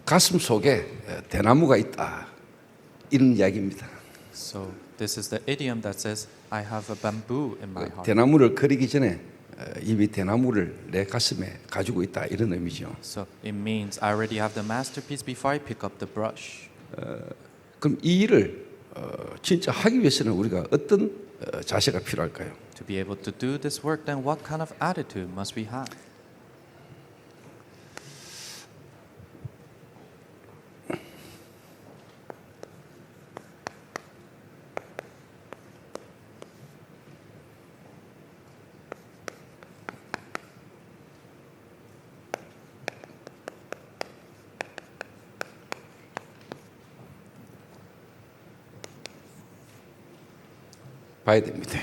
가슴 속에 대나무가 있다 이런 이야기입니다. So this is the idiom that says, I have a bamboo in my heart. 대나무를 그리기 전에 이미 대나무를 내 가슴에 가지고 있다 이런 의미죠. So it means I already have the masterpiece before I pick up the brush. 그럼 이 일을 진짜 하기 위해서는 우리가 어떤 자세가 필요할까요? To be able to do this work, then what kind of attitude must we have? 봐야 됩니다.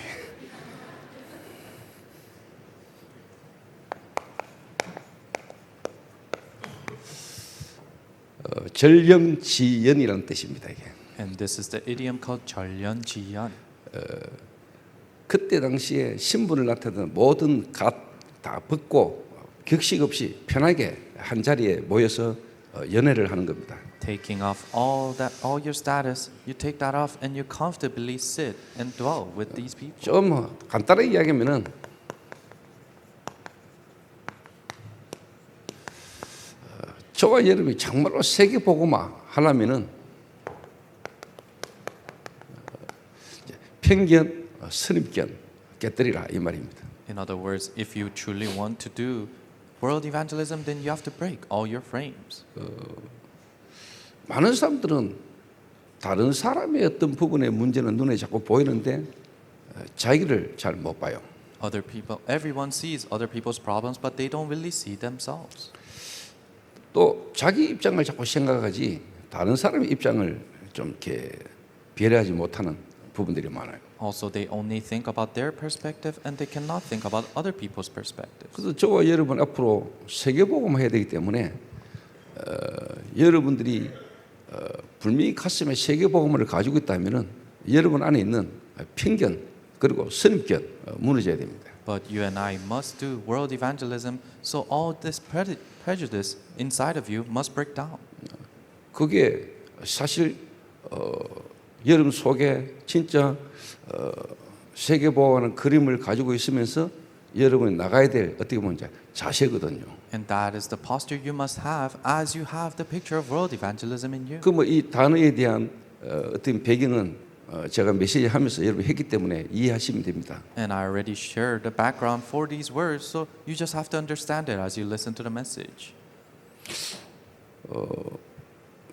절영지연이라는 뜻입니다. 이게. And this is the idiom called 절연지연. 그때 당시에 신분을 나타내는 모든 갓 다 벗고 격식 없이 편하게 한 자리에 모여서 연애를 하는 겁니다. Taking off all your status, you take that off and you comfortably sit and dwell with these people. 좀 간단하게 이야기하면은 저와 여러분이 정말로 세계 복음화 하려면은 편견, 선입견 깨뜨리라 이 말입니다. In other words, if you truly want to do world evangelism, then you have to break all your frames. 많은 사람들은 다른 사람의 어떤 부분의 문제는 눈에 자꾸 보이는데 자기를 잘 못 봐요. Other people, everyone sees other people's problems, but they don't really see themselves. 또 자기 입장을 자꾸 생각하지 다른 사람의 입장을 좀 이렇게 배려하지 못하는 부분들이 많아요. Also, they only think about their perspective and they cannot think about other people's perspectives. 그래서 저와 여러분 앞으로 세계복음 해야 되기 때문에 여러분들이 분명히 가슴에 세계복음을 가지고 있다면은 여러분 안에 있는 편견 그리고 선입견 무너져야 됩니다. But you and I must do world evangelism, so all this prejudice inside of you must break down. 그게 사실 여러분 속에 진짜 세계복음하는 그림을 가지고 있으면서 여러분이 나가야 될 어떻게 보면 자세거든요. And that is the posture you must have as you have the picture of world evangelism in you. 그 뭐 이 단어에 대한 어떤 배경은 제가 메시지 하면서 여러분 했기 때문에 이해하시면 됩니다. And I already shared the background for these words, so you just have to understand it as you listen to the message.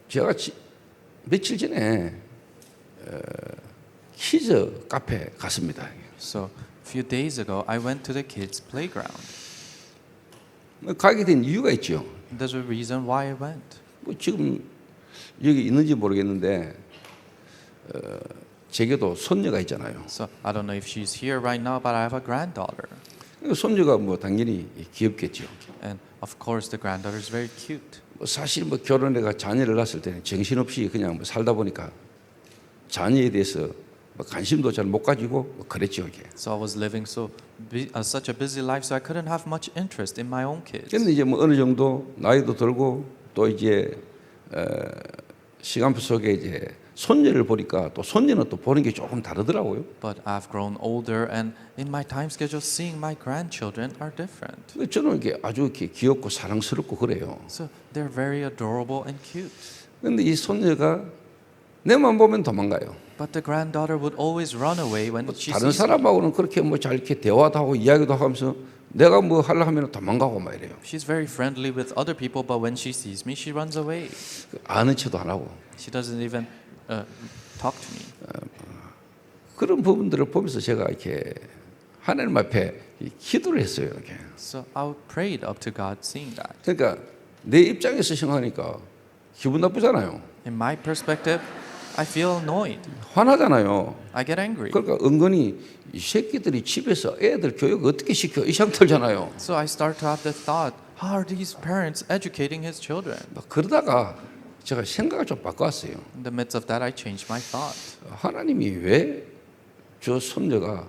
제가 며칠 전에 키즈 카페 갔습니다. So a few days ago, I went to the kids' playground. 가게 된 이유가 있죠. There's a reason why I went. 뭐 지금 여기 있는지 모르겠는데 제게도 손녀가 있잖아요. So I don't know if she's here right now, but I have a granddaughter. 손녀가 뭐 당연히 귀엽겠죠. And of course, the granddaughter is very cute. 사실 뭐 결혼해가 자녀를 낳았을 때는 정신없이 그냥 뭐 살다 보니까 자녀에 대해서 뭐 관심도 잘 못 가지고 뭐 그랬죠 이게. So I was living such a busy life, so I couldn't have much interest in my own kids. 그런데 이제 뭐 어느 정도 나이도 들고 또 이제 시간표 속에 이제 손녀를 보니까 또 손녀는 또 보는 게 조금 다르더라고요. But I've grown older, and in my time schedule, seeing my grandchildren are different. 저는 이게 아주 이렇게 귀엽고 사랑스럽고 그래요. So they're very adorable and cute. 그런데 이 손녀가 내만 보면 도망가요. But the granddaughter would always run away when she 다른 sees me. 사람하고는 그렇게 뭐 잘 이렇게 대화도 하고 이야기도 하면서 내가 뭐 하려 하면 도망가고 막 이래요. She's very friendly with other people, but when she sees me, she runs away. 아는 척도 안 하고. She doesn't even talk to me. 그런 부분들을 보면서 제가 이렇게 하나님 앞에 기도를 했어요. 이렇게. So I prayed up to God, seeing that. 그러니까 내 입장에서 생각하니까 기분 나쁘잖아요. In my perspective, I feel annoyed. 화나잖아요. I get angry. 그러니까 은근히 이 새끼들이 집에서 애들 교육 어떻게 시켜 이 생각 들잖아요. So I start to have the thought, how are these parents educating his children? 막 그러다가 제가 생각을 좀 바꿔왔어요. In the midst of that, I changed my thought. 하나님이 왜 저 손녀가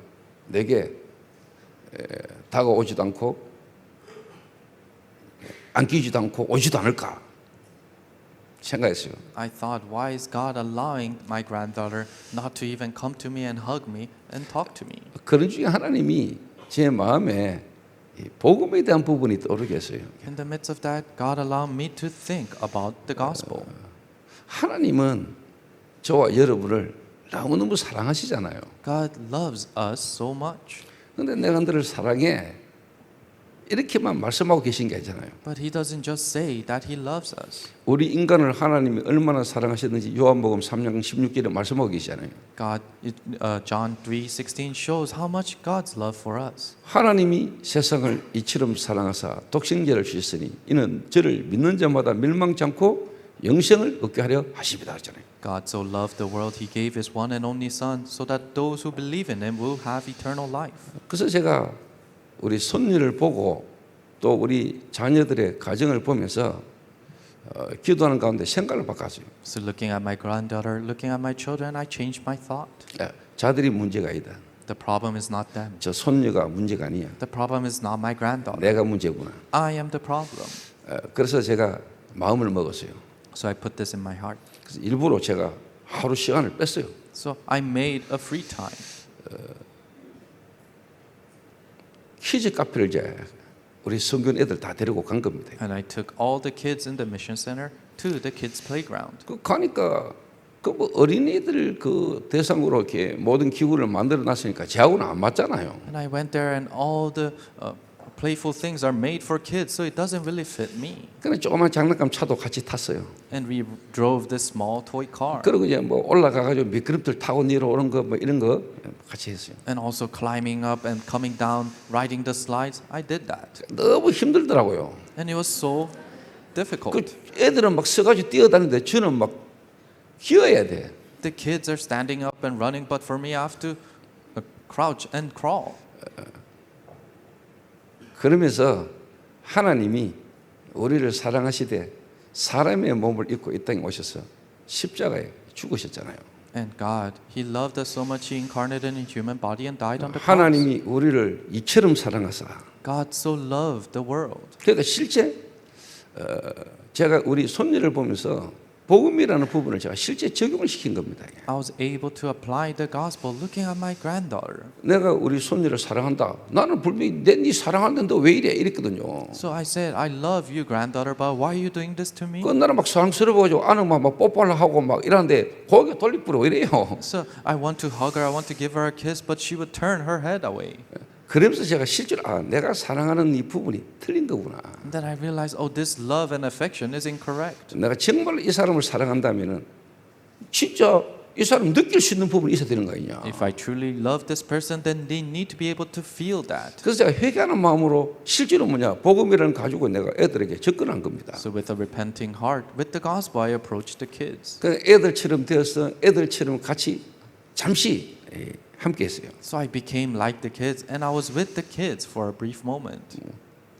내게 다가오지도 않고 안기지도 않고 오지도 않을까? 생각했어요. I thought, why is God allowing my granddaughter not to even come to me and hug me and talk to me? 그런 중에 하나님이 제 마음에 이 복음에 대한 부분이 떠오르게 했어요. In the midst of that, God allowed me to think about the gospel. 하나님은 저와 여러분을 너무너무 사랑하시잖아요. God loves us so much. 근데 내가 너를 사랑해 이렇게만 말씀하고 계신 게 아니잖아요. But He doesn't just say that He loves us. 우리 인간을 하나님이 얼마나 사랑하셨는지 요한복음 3장 16절에 말씀하고 계시잖아요. John 3:16 shows how much God's love for us. 하나님이 세상을 이처럼 사랑하사 독생자를 주셨으니 이는 저를 믿는 자마다 멸망치 않고 영생을 얻게 하려 하십니다 하잖아요. God so loved the world, He gave His one and only Son, so that those who believe in Him will have eternal life. 그래서 제가 우리 손녀를 보고 또 우리 자녀들의 가정을 보면서 기도하는 가운데 생각을 바꿨어요. So looking at my granddaughter, looking at my children, I changed my thought. 자들이 문제가 아니다. The problem is not them. 저 손녀가 문제가 아니야. The problem is not my granddaughter. 내가 문제구나. I am the problem. 그래서 제가 마음을 먹었어요. So I put this in my heart. 그래서 일부러 제가 하루 시간을 뺐어요. So I made a free time. 키즈 카페를 이제 우리 성균 애들 다 데리고 간 겁니다. And I took all the kids in the mission center to the kids playground. 그 가니까 그 뭐 어린이들 그 대상으로 이렇게 모든 기구를 만들어 놨으니까 저하고는 안 맞잖아요. And I went there and all the playful things are made for kids, so it doesn't really fit me. 그래 조그만 장난감 차도 같이 탔어요. And we drove this small toy car. 그리고 이제 뭐 올라가가지고 미끄럼틀 타고 내려오는 거 뭐 이런 거 같이 했어요. And also climbing up and coming down, riding the slides. I did that. 너무 힘들더라고요. And it was so difficult. 그 애들은 막 서가지고 뛰어다니는데 저는 막 기어야 돼. The kids are standing up and running, but for me, I have to crouch and crawl. 그러면서 하나님이 우리를 사랑하시되 사람의 몸을 입고 이 땅에 오셔서 십자가에 죽으셨잖아요. And God, He loved us so much, He incarnated in a human body and died on the cross. 하나님이 우리를 이처럼 사랑하사. God so loved the world. 그러니까 실제 제가 우리 손녀를 보면서 복음이라는 부분을 제가 실제 적용을 시킨 겁니다. I was able to apply the gospel looking at my granddaughter. 내가 우리 손녀를 사랑한다. 나는 분명히 네 사랑하는데 왜 이래 이랬거든요. So I said, I love you, granddaughter, but why are you doing this to me? 그 나는 막 사랑스러워가지고 안으면 막 뽀뽀를 하고 막 이러는데 고개 돌리뿌려 이래요. So I want to hug her, I want to give her a kiss, but she would turn her head away. 그러면서 제가 실제로 내가 사랑하는 이 부분이 틀린 거구나. And then I realized, oh, this love and affection is incorrect. 내가 정말 이 사람을 사랑한다면은 진짜 이 사람 느낄 수 있는 부분이 있어야 되는 거 아니냐. If I truly love this person, then they need to be able to feel that. 그래서 제가 회개하는 마음으로 실제로 복음이라는 가지고 내가 애들에게 접근한 겁니다. So with a repenting heart, with the gospel, I approached the kids. 그 애들처럼 되어서 애들처럼 같이 잠시 함께 했어요. So I became like the kids, and I was with the kids for a brief moment.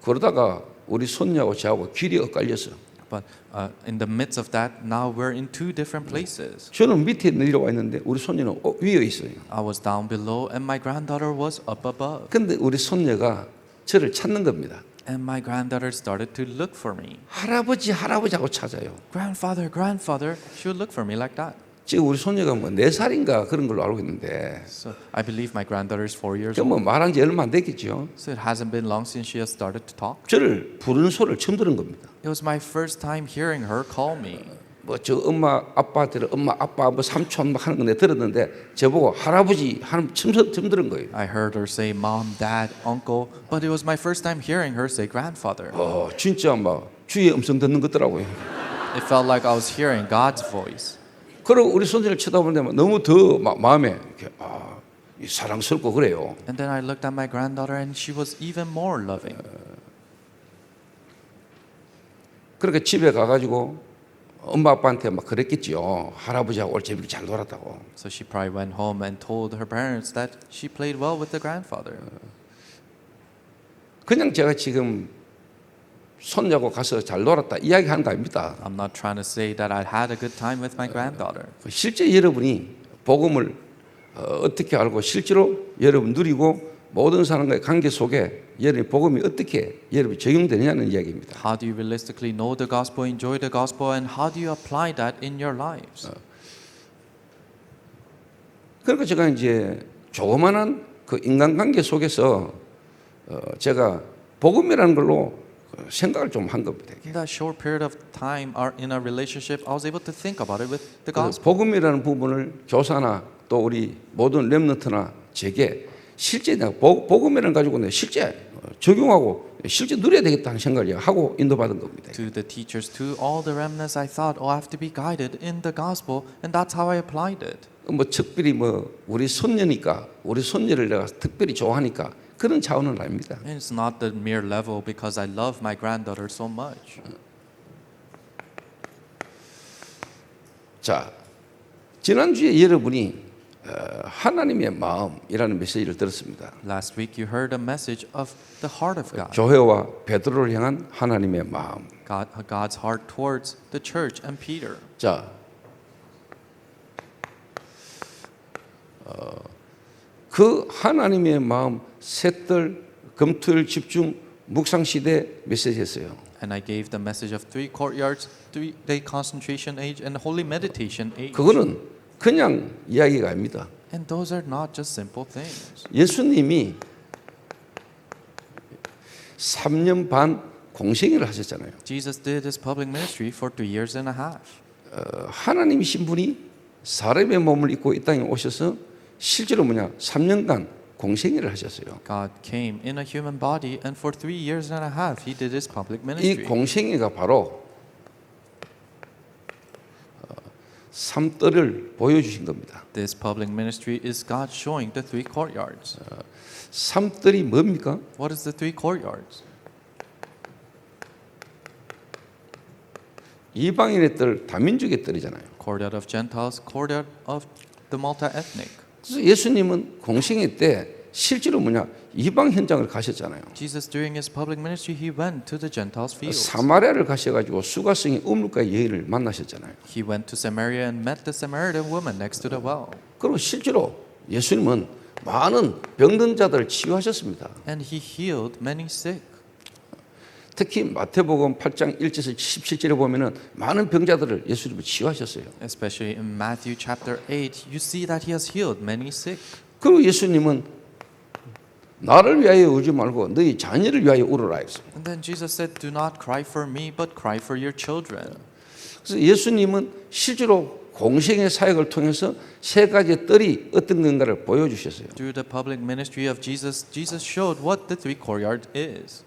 그러다가 우리 손녀하고 저하고 길이 엇갈렸어. But in the midst of that, now we're in two different places. 저는 밑에 내려와 있는데 우리 손녀는 위에 있어요. I was down below, and my granddaughter was up above. 근데 우리 손녀가 저를 찾는 겁니다. And my granddaughter started to look for me. 할아버지 할아버지하고 찾아요. Grandfather, grandfather, she would look for me like that. 지금 우리 손녀가 뭐 4살인가 그런 걸로 알고 있는데 So I believe my granddaughter is 4 years 뭐 old. 말한 지 얼마 안 됐겠죠. So it hasn't been long since she has started to talk. 저를 부르는 소리를 처음 들은 겁니다. It was my first time hearing her call me. 뭐 저 엄마 아빠한테 엄마 아빠 뭐 삼촌 막 하는 거 내가 들었는데 저보고 할아버지 하는 처음 들은 거예요. I heard her say mom, dad, uncle, but it was my first time hearing her say grandfather. 진짜 막 주의 음성 듣는 것더라고요. It felt like I was hearing God's voice. 그리고 우리 손자를 쳐다보는데 너무 더 마음에 이렇게 사랑스럽고 그래요. And then I looked at my granddaughter and she was even more loving. 그렇게 집에 가가지고 엄마 아빠한테 막 그랬겠지요. 할아버지하고 오늘 재밌게 잘 놀았다고. So she probably went home and told her parents that she played well with the grandfather. 그냥 제가 지금 손녀하고 가서 잘 놀았다 이야기하는 거 아닙니다. I'm not trying to say that I had a good time with my granddaughter. 실제 여러분이 복음을 어떻게 알고 실제로 여러분 누리고 모든 사람과의 관계 속에 여러분의 복음이 어떻게 여러분이 적용되느냐는 이야기입니다. How do you realistically know the gospel, enjoy the gospel, and how do you apply that in your lives? 그러니까 제가 이제 조그만한 그 인간관계 속에서 제가 복음이라는 걸로 생각을 좀 한 겁니다. In that short period of time in our relationship, I was able to think about it with the 그래서 gospel. 복음이라는 부분을 교사나 또 우리 모든 렘넌트나 제게 실제 내가 복음이라는 가지고 내가 실제 적용하고 실제 누려야 되겠다는 생각을 하고 인도받은 겁니다. To the teachers, to all the remnants, I thought, I have to be guided in the gospel, and that's how I applied it. 뭐 특별히 뭐 우리 손녀니까 우리 손녀를 내가 특별히 좋아하니까 그런 차원은 아닙니다. And it's not the mere level because I love my granddaughter so much. 자, 지난주에 여러분이 하나님의 마음이라는 메시지를 들었습니다. Last week, you heard a message of the heart of God. 교회와 베드로를 향한 하나님의 마음. God's heart towards the church and Peter. 자, 그 하나님의 마음 셋들 금토일 집중 묵상 시대 메시지였어요. And I gave the message of 3 courtyards, 3-day concentration age, and holy meditation age. 그거는 그냥 이야기가 아닙니다. And those are not just simple things. 예수님이 3년 반 공생애를 하셨잖아요. Jesus did his public ministry for 3 years and a half. 하나님이신 분이 사람의 몸을 입고 이 땅에 오셔서 실제로 3년간 공생애를 하셨어요. God came in a human body, and for 3 years and a half, he did his public 이 ministry. 공생애가 바로 삶들을 보여주신 겁니다. This public ministry is God showing the 3 courtyards. 삶들이 뭡니까? What is the 3 courtyards? 이방인의 뜰, 다민족의 뜰이잖아요. Courtyard of Gentiles, courtyard of the multi-ethnic. 그래서 예수님은 공생애 때 실제로 이방 현장을 가셨잖아요. Jesus during his public ministry, he went to the Gentiles fields. 사마리아를 가셔가지고 수가성의 우물가의 여인을 만나셨잖아요. He went to Samaria and met the Samaritan woman next to the well. 그리고 실제로 예수님은 많은 병든 자들을 치유하셨습니다. And he healed many sick. 특히 마태복음 8장 1절에서 17절에 보면은 많은 병자들을 예수님이 치유하셨어요. Especially in Matthew chapter 8, you see that he has healed many sick. 그리고 예수님은 나를 위하여 울지 말고 너희 자녀를 위하여 울어라 했어요. And then Jesus said, do not cry for me, but cry for your children. 그래서 예수님은 실제로 공생의 사역을 통해서 세 가지의 뜰이 어떤 건가를 보여주셨어요. Through the public ministry of Jesus, Jesus showed what the 3 courtyard is.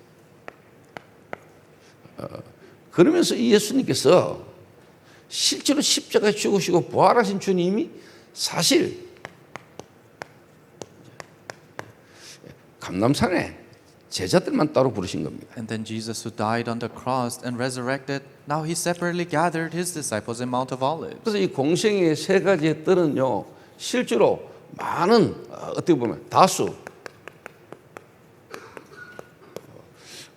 그러면서 이 예수님께서 실제로 십자가에 죽으시고 부활하신 주님이 사실 감람산에 제자들만 따로 부르신 겁니다. And then Jesus, who died on the cross and resurrected, now he separately gathered his disciples in Mount of Olives. 그래서 이 공생의 세 가지의 뜰은요, 실제로 많은 어떻게 보면 다수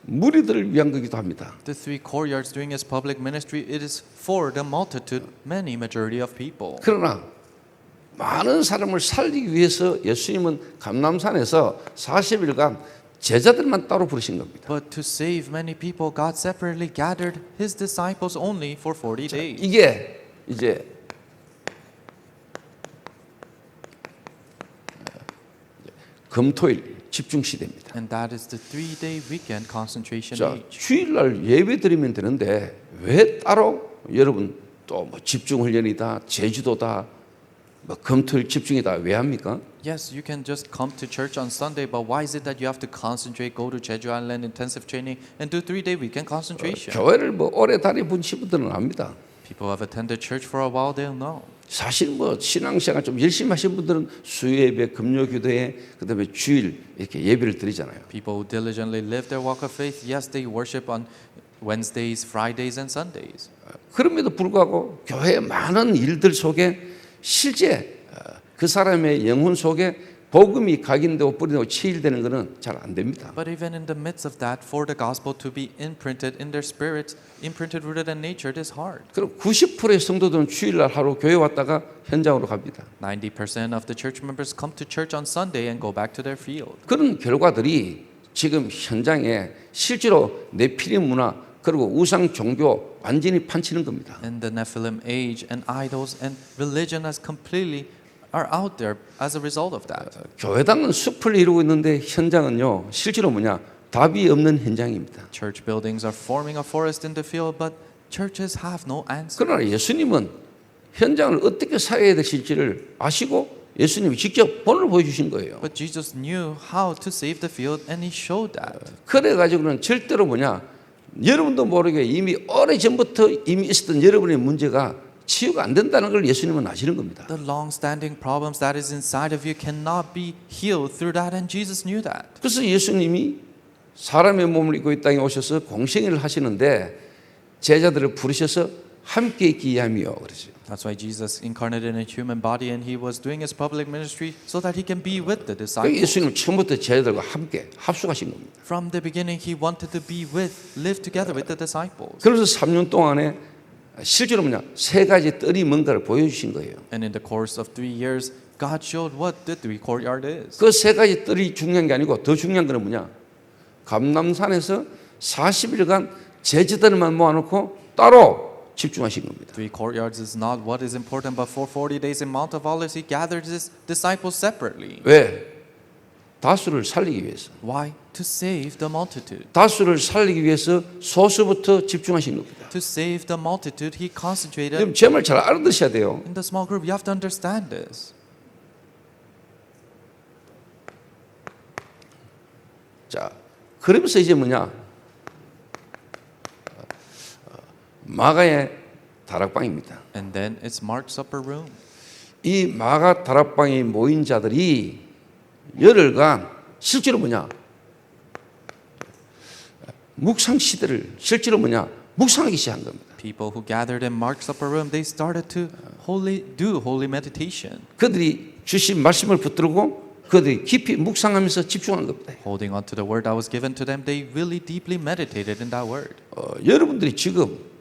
무리들을 위한 거기도 합니다. The 3 courtyards during his public ministry, it is for the multitude, many majority of people. 그러나 많은 사람을 살리기 위해서 예수님은 감람산에서 40일간 제자들만 따로 부르신 겁니다. But to save many people, God separately gathered his disciples only for 40 days. 이게 이제 금토일 집중 시대입니다. And that is the 3-day weekend concentration 자, age. 주일날 예배 드리면 되는데 왜 따로 여러분 또 뭐 집중 훈련이다, 제주도다, 뭐 금토일 집중이다 왜 합니까? Yes, you can just come to church on Sunday, but why is it that you have to concentrate, go to Jeju Island intensive training, and do 3-day weekend concentration? 교회를 뭐 오래 다녀본 분들은 압니다. People who have attended church for a while, they'll know. 사실 뭐 신앙생활 좀 열심히 하신 분들은 수요예배, 금요기도회, 그다음에 주일 이렇게 예배를 드리잖아요. People who diligently live their walk of faith, yes, they worship on Wednesdays, Fridays, and Sundays. 그럼에도 불구하고 교회의 많은 일들 속에 실제 그 사람의 영혼 속에 복음이 각인되고 뿌리되고 체일되는 것은 잘 안 됩니다. But even in the midst of that, for the gospel to be imprinted in their spirits, imprinted, rooted in nature, it is hard. 그럼 90%의 성도들은 주일날 하루 교회 왔다가 현장으로 갑니다. 90% of the church members come to church on Sunday and go back to their field. 그런 결과들이 지금 현장에 실제로 네피림 문화 그리고 우상 종교 완전히 판치는 겁니다. And the Nephilim age and idols and religion has completely are out there as a result of that. 교회당은 숲을 이루고 있는데 현장은요 실제로 뭐냐 답이 없는 현장입니다. Church buildings are forming a forest in the field, but churches have no answer. 그러나 예수님은 현장을 어떻게 사용해야 될지를 아시고 예수님이 직접 본을 보여주신 거예요. But Jesus knew how to save the field, and He showed that. 그래가지고는 절대로 뭐냐 여러분도 모르게 이미 오래전부터 이미 있었던 여러분의 문제가 치유가 안 된다는 걸 예수님은 아시는 겁니다. The long-standing problems that is inside of you cannot be healed through that, and Jesus knew that. 그래서 예수님이 사람의 몸을 입고 이 땅에 오셔서 공생애를 하시는데 제자들을 부르셔서 함께 있기 위함이요 그러죠. That's why Jesus incarnated in a human body, and He was doing His public ministry so that He can be with the disciples. 예수님은 처음부터 제자들과 함께 합숙하신 겁니다. From the beginning, He wanted to be with, live together with the disciples. 그래서 3년 동안에 실제로 뭐냐 세 가지 뜰이 뭔가를 보여주신 거예요. And in the course of 3 years, God showed what the three courtyard is. 그 세 가지 뜰이 중요한 게 아니고 더 중요한 거는 뭐냐 감람산에서 40일간 제자들만 모아놓고 따로 집중하신 겁니다. Three courtyards is not what is important, but for 40 days in Mount of Olives, He gathered His disciples separately. 왜? 다수를 살리기 위해서. Why? To save the multitude. 다수를 살리기 위해서 소수부터 집중하신 겁니다. To save the multitude, He concentrated. 여러분 제 말 잘 알아두셔야 돼요. In the small group, you have to understand this. 자, 그러면서 이제 뭐냐? 마가의 다락방입니다. And then it's Mark's upper room. 이 마가 다락방에 모인 자들이 열흘간 실제로 뭐냐? 묵상 시대를 실제로 뭐냐? 묵상하기 시작한 겁니다. People who gathered in Mark's upper room, they started to do holy meditation. 그들이 주신 말씀을 붙들고 그들이 깊이 묵상하면서 집중하는 겁니다. Holding on to the word that was given to them, they really deeply meditated in that word. 여러분들이 지금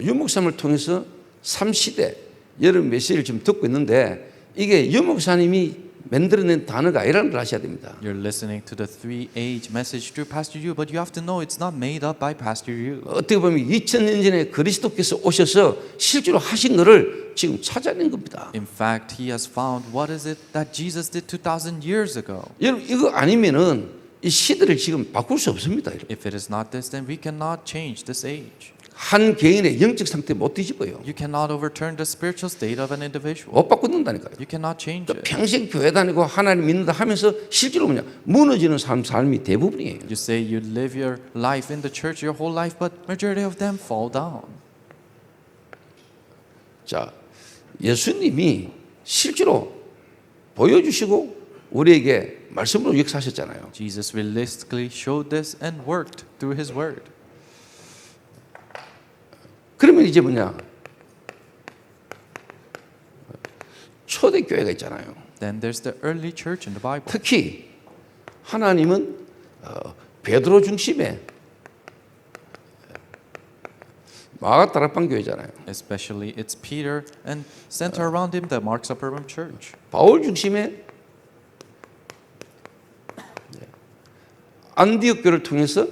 유목사님을 통해서 3시대 여러분 메시지를 지금 듣고 있는데 이게 유목사님이 만들어낸 단어가 아니라는 걸 아셔야 됩니다. You're listening to the 3-age message through Pastor Yu, but you have to know it's not made up by Pastor Yu. 어떻게 보면 2000년 전에 그리스도께서 오셔서 실제로 하신 것을 지금 찾아낸 겁니다. In fact, he has found what is it that Jesus did 2,000 years ago. 여러분 이거 아니면은 이 시대를 지금 바꿀 수 없습니다. 여러분. If it is not this, then we cannot change this age. 한 개인의 영적 상태 못 뒤집어요. You cannot overturn the spiritual state of an individual. 못 바꾼다니까요. You cannot change it. 평생 교회 다니고 하나님 믿는다 하면서 실제로 뭐냐 무너지는 삶이 대부분이에요. You say you live your life in the church your whole life, but majority of them fall down. 자, 예수님이 실제로 보여주시고 우리에게 말씀으로 역사하셨잖아요. Jesus realistically showed this and worked through His word. 그러면 이제 뭐냐? 초대 교회가 있잖아요. Then there's the early church in the Bible. 특히 하나님은 베드로 중심의 마가 다락방 교회잖아요. Especially it's Peter and center around him the Mark's upper room church. 바울 중심의 안디옥 교회를 통해서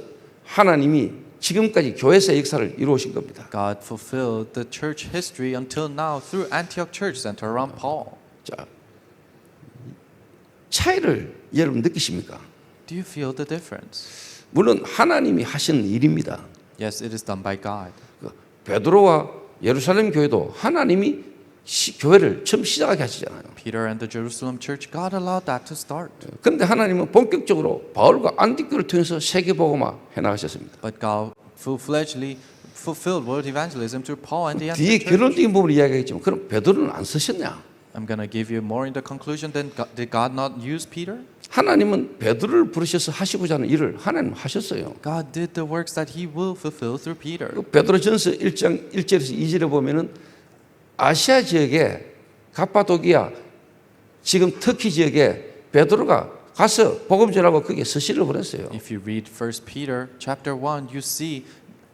하나님이 지금까지 교회사의 역사를 이루어오신 겁니다. God fulfilled the church history until now through Antioch Church center around Paul. 자, 차이를 여러분 느끼십니까? Do you feel the difference? 물론 하나님이 하시는 일입니다. Yes, it is done by God. 베드로와 예루살렘 교회도 하나님이 교회를 처음 시작하게 하시잖아요. Peter and the Jerusalem church, God allowed that to start. 그런데 하나님은 본격적으로 바울과 안디교를 통해서 세계복음화 해나가셨습니다. But God full-fledgedly fulfilled world evangelism through Paul and the 뒤에 Antioch church. 결론적인 부분을 이야기하겠지만 그럼 베드로는 안 쓰셨냐? I'm going to give you more in the conclusion than did God not use Peter? 하나님은 베드로를 부르셔서 하시고자 하는 일을 하나님 하셨어요. God did the works that He will fulfill through Peter. 베드로전서 1장 1절에서 2절에 보면은 아시아 지역에 갑바도기아 지금 터키 지역에 베드로가 가서 복음 전하고 거기에 서신을 보냈어요. If you read 1 Peter chapter 1, you see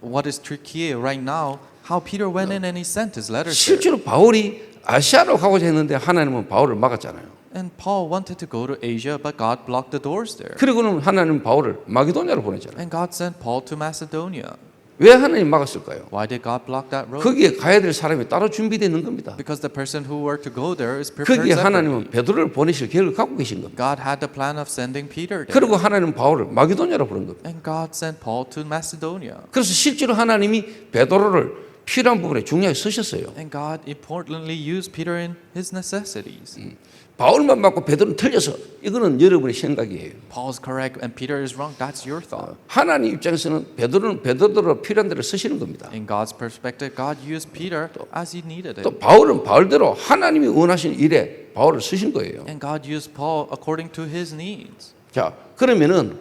what is tricky right now, how Peter went in and he sent his letters there. 실제로 바울이 아시아로 가고자 했는데 하나님은 바울을 막았잖아요. And Paul wanted to go to Asia, but God blocked the doors there. 그리고는 하나님은 바울을 마게도냐로 보냈잖아요. And God sent Paul to Macedonia. 왜 하나님 막았을까요? Why did God block that road? 거기에 가야 될 사람이 따로 준비되어 있는 겁니다. Because the person who were to go there is prepared 거기에 separately. 하나님은 베드로를 보내실 계획을 갖고 계신 겁니다. God had the plan of sending Peter there. 그리고 하나님은 바울을 마게도냐로 보낸 겁니다. And God sent Paul to Macedonia. 그래서 실제로 하나님이 베드로를 필요한 부분에 중요하게 쓰셨어요. And God importantly used Peter in his necessities. 바울만 맞고 베드로는 틀려서 이거는 여러분의 생각이에요. Paul's correct and Peter is wrong. That's your thought. 하나님 입장에서는 베드로는 베드로로 필요한 대로 쓰시는 겁니다. In God's perspective, God used Peter as he needed it. 또 바울은 바울대로 하나님이 원하신 일에 바울을 쓰신 거예요. And God used Paul according to his needs. 자, 그러면은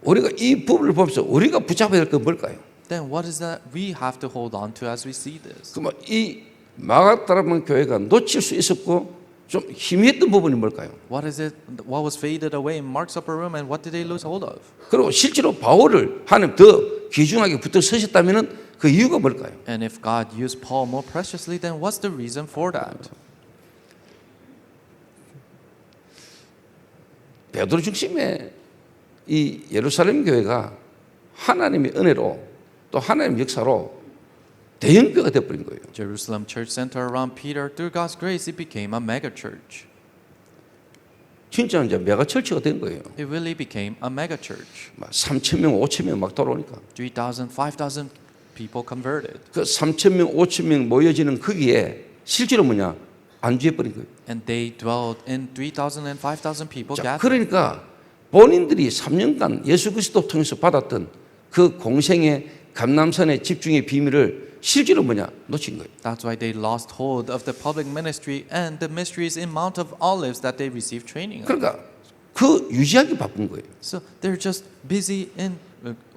우리가 이 부분을 보면서 우리가 붙잡아야 될 건 뭘까요? Then what is that we have to hold on to as we see this? 그러면 이 마가다라는 교회가 놓칠 수 있었고 좀 희미했던 부분이 뭘까요? What is it? What was faded away in Mark's upper room, and what did they lose hold of? 그리고 실제로 바울을 하나님 더 귀중하게 붙어 서셨다면은 그 이유가 뭘까요? And if God used Paul more preciously, then what's the reason for that? 베드로 중심의 이 예루살렘 교회가 하나님의 은혜로 또 하나님의 역사로 대형교회가 되어버린 거예요. Jerusalem church center around Peter, through God's grace, it became a mega church. 진짜 이제 메가철치가 된 거예요. It really became a mega church. 막 3,000명, 5,000명 막 돌아오니까 3,000, 5,000 people converted. 그 3,000명, 5,000명 모여지는 거기에 실제로 뭐냐 안주해버린 거예요. And they dwelled in 3,000 and 5,000 people 자, gathered. 그러니까 본인들이 3년간 예수 그리스도 통해서 받았던 그 공생의 감람산의 집중의 비밀을 실제로 뭐냐 놓친 거예요. That's why they lost hold of the public ministry and the mysteries in Mount of Olives that they received training on. 그러니까 그 유지하기 바쁜 거예요. So they're just busy in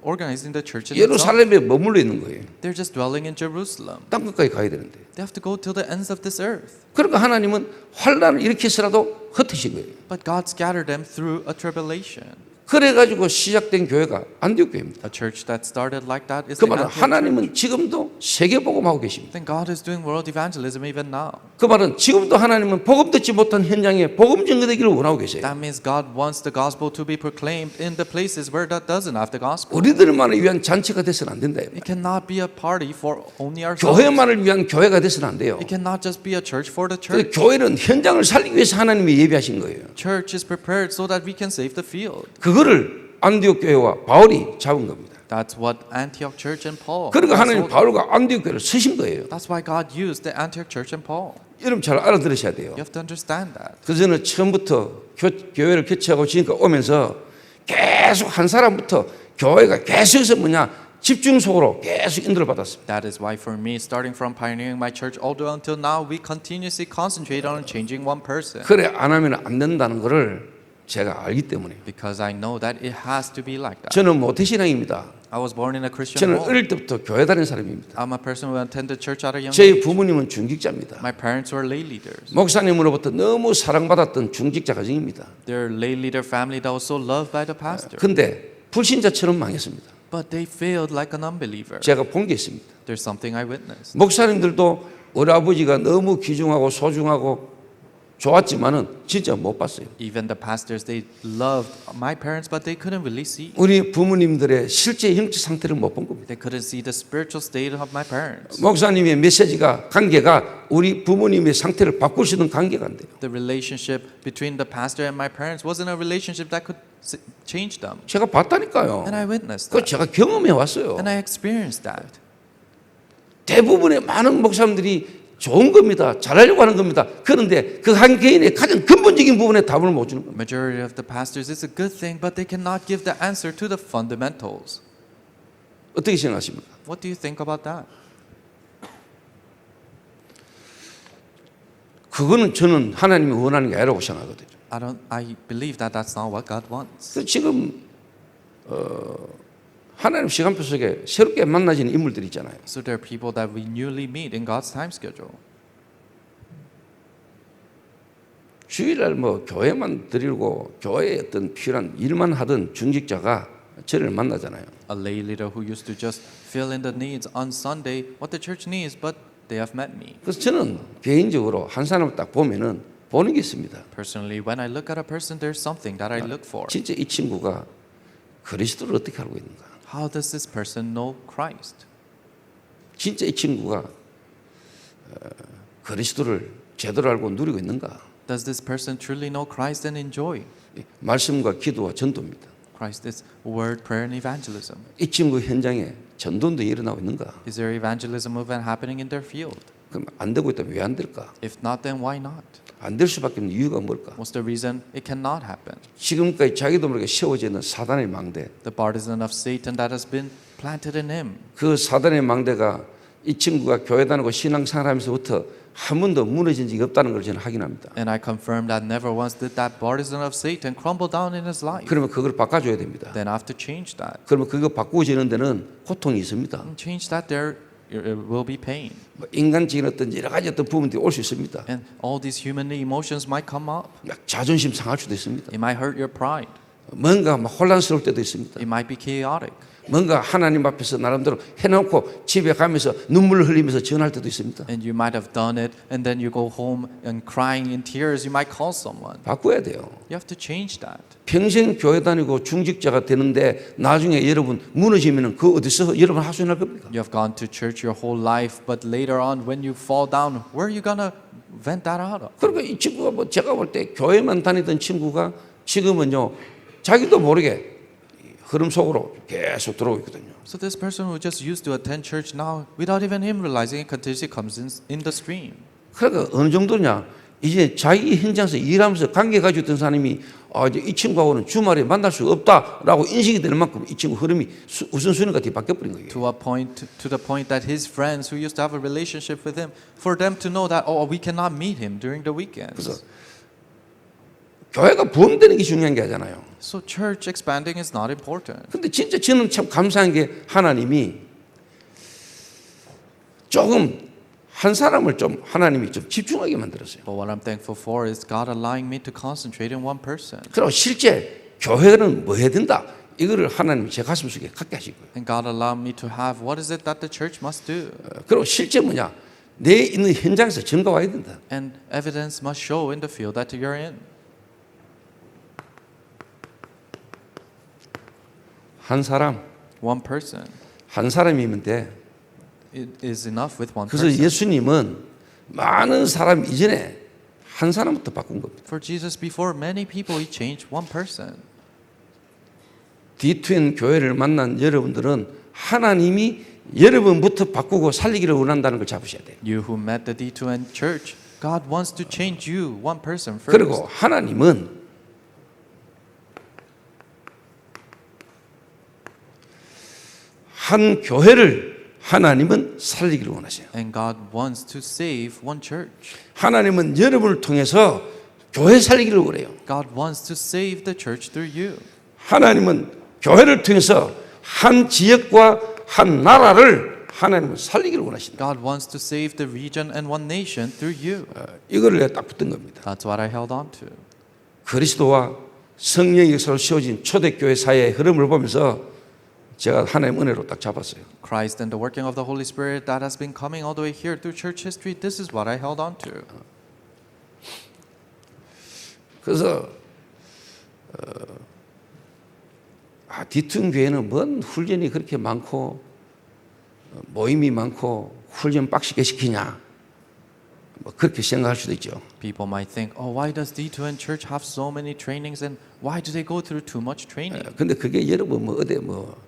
organizing the church in itself. 예루살렘에 머물러 있는 거예요. They're just dwelling in Jerusalem. 땅 끝까지 가야 되는데. They have to go to the ends of this earth. 그러니까 하나님은 환란을 일으켜서라도 흩으신 거예요. But God scattered them through a tribulation. 그래가지고 시작된 교회가 안디옥 교회입니다. A church that started like that is 그 the 말은 Antioch church. 하나님은 지금도 세계 복음하고 계십니다. Then God is doing world evangelism even now. 그 말은 지금도 하나님은 복음 듣지 못한 현장에 복음 전거되기를 원하고 계세요. That means God wants the gospel to be proclaimed in the places where that doesn't have the gospel. 우리들만을 위한 잔치가 돼서는 안 된다. It cannot be a party for only ourselves. 교회만을 위한 교회가 돼서는 안 돼요. It cannot just be a church for the 그래서 church. 교회는 현장을 살리기 위해서 하나님이 예비하신 거예요. Church is prepared so that we can save the field. 그거를 안디옥 교회와 바울이 잡은 겁니다. That's what Antioch church and Paul. 그러니까 하나님 wrestled. 바울과 안디옥 교회를 쓰신 거예요. That's why God used the Antioch church and Paul. 여러분 잘 알아들으셔야 돼요. You have to understand that. 그래서 저는 처음부터 교회를 개최하고 지금까지 오면서 계속 한 사람부터 교회가 계속해서 뭐냐 집중적으로 계속 인도를 받았습니다. That is why for me, starting from pioneering my church all the way until now, we continuously concentrate on changing one person. 그래 안 하면 안 된다는 것을 제가 알기 때문에 Because I know that it has to be like that. 저는 모태신앙입니다. I was born in a Christian 저는 home. 어릴 때부터 교회 다니는 사람입니다. I'm a person who attended church at a young 제 age. 부모님은 중직자입니다. My parents were lay leaders. 목사님으로부터 너무 사랑받았던 중직자 가정입니다. They're a lay leader family that was so loved by the pastor. 근데 불신자처럼 망했습니다. But they failed like an unbeliever. 제가 본 게 있습니다. There's something I witnessed. 목사님들도 우리 아버지가 너무 귀중하고 소중하고 좋았지만은 진짜 못 봤어요. Even the pastors, they loved my parents, but they couldn't really see. 우리 부모님들의 실제 영적 상태를 못 본 겁니다. They couldn't see the spiritual state of my parents. 목사님의 메시지가 관계가 우리 부모님의 상태를 바꿀 수 있는 관계가 안 돼요. The relationship between the pastor and my parents wasn't a relationship that could change them. 제가 봤다니까요. And I witnessed 그거 that. 제가 경험해 왔어요. And I experienced that. 대부분의 많은 목사님들이 좋은 겁니다. 잘하려고 하는 겁니다. 그런데 그 한 개인의 가장 근본적인 부분에 답을 못 주는 겁니다. Majority of the pastors, it's a good thing, but they cannot give the answer to the fundamentals. 어떻게 생각하십니까? What do you think about that? 그거는 저는 하나님이 원하는 게 아니라고 생각하거든요. I believe that that's not what God wants. 그래서 지금 하나님 시간표 속에 새롭게 만나지는 인물들이 있잖아요. So there are people that we newly meet in God's time schedule. 주일날 뭐 교회만 드리고 교회에 어떤 필요한 일만 하던 중직자가 저를 만나잖아요. A lay leader who used to just fill in the needs on Sunday, what the church needs, but they have met me. 그래서 저는 개인적으로 한 사람을 딱 보면은 보는 게 있습니다. Personally, when I look at a person, there's something that I look for. 진짜 이 친구가 그리스도를 어떻게 알고 있는가? How does this person know Christ? 진짜 이 친구가 그리스도를 제대로 알고 누리고 있는가? Does this person truly know Christ and enjoy? 말씀과 기도와 전도입니다. Christ is word, prayer, and evangelism. 이 친구 현장에 전도도 일어나고 있는가? Is there evangelism movement happening in their field? 그럼 안 되고 있다면 왜 안 될까? If not, then why not? 안 될 수밖에 없는 이유가 뭘까? What's the reason it cannot happen? 지금까지 자기도 모르게 세워져 있는 사단의 망대. The partisan of Satan that has been planted in him. 그 사단의 망대가 이 친구가 교회 다니고 신앙생활하면서부터 한 번도 무너진 적이 없다는 걸 저는 확인합니다. And I confirm that never once did that partisan of Satan crumble down in his life. 그러면 그걸 바꿔줘야 됩니다. Then I have to change that. 그러면 그거 바꾸어지는 데는 고통이 있습니다. And change that there will be pain. 뭐 인간적인 어떤 여러 가지 어떤 부분들이 올 수 있습니다. And all these human emotions might come up. 막 자존심 상할 수도 있습니다. It might hurt your pride. 뭔가 막 혼란스러울 때도 있습니다. It might be chaotic. 뭔가 하나님 앞에서 나름대로 해놓고 집에 가면서 눈물을 흘리면서 전할 때도 있습니다. And you might have done it and then you go home and crying in tears. You might call someone. 바꿔야 돼요. You have to change that. 평생 교회 다니고 중직자가 되는데 나중에 여러분 무너지면 그 어디서 여러분 하소연할 겁니까? You have gone to church your whole life, but later on when you fall down, where are you gonna vent that out of? 그러니까 이 친구가 뭐 제가 볼 때 교회만 다니던 친구가 지금은요 자기도 모르게 흐름 속으로 계속 들어오고 있거든요. So this person who just used to attend church now, without even him realizing it, continuously comes in the stream. 그러니까 어느 정도냐 이제 자기 현장에서 일하면서 관계 가지고 있던 사람이 이제 이 친구하고는 주말에 만날 수 없다라고 인식이 되는 만큼 이 친구 흐름이 우선순위가 뒤 바뀌어버린 거예요. To the point that his friends who used to have a relationship with him, for them to know that we cannot meet him during the weekends. 그래서 교회가 부흥되는 게 중요한 게 아니잖아요. So church expanding is not important. 근데 진짜 저는 참 감사한 게 하나님이 조금 한 사람을 좀 하나님이 좀 집중하게 만들었어요. But what I'm thankful for is God allowing me to concentrate in one person. 그리고 실제 교회는 뭐 해야 된다. 이거를 하나님이 제 가슴 속에 갖게 하신 거예요. And God allowed me to have what is it that the church must do. 그리고 실제 뭐냐? 내 있는 현장에서 증거 와야 된다. And evidence must show in the field that you're in. 한 사람, One person. 한 사람이면 돼. It is enough with one 그래서 person. 예수님은 많은 사람 이전에 한 사람부터 바꾼 겁니다. For Jesus, before many people, He changed one person. D2N 교회를 만난 여러분들은 하나님이 여러분부터 바꾸고 살리기를 원한다는 걸 잡으셔야 돼요. You who met the D2N church, God wants to change you, one person first. 그리고 하나님은 한 교회를 하나님은 살리기를 원하세요. And God wants to save one church. 하나님은 여러분을 통해서 교회 살리기를 원해요. God wants to save the church through you. 하나님은 교회를 통해서 한 지역과 한 나라를 하나님은 살리기를 원하신다. God wants to save the region and one nation through you. 이거를 내가 딱 붙든 겁니다. That's what I held on to. 그리스도와 성령의 역사로 세워진 초대교회 사회의 흐름을 보면서 제가 하나님의 은혜로 딱 잡았어요. Christ and the working of the Holy Spirit that has been coming all the way here through church history, this is what I held on to. 그래서 D2N 교회는 뭔 훈련이 그렇게 많고 모임이 많고 훈련 빡시게 시키냐 뭐 그렇게 생각할 수도 있죠. People might think, why does D2N church have so many trainings and why do they go through too much training? 근데 그게 여러분 뭐 어디 뭐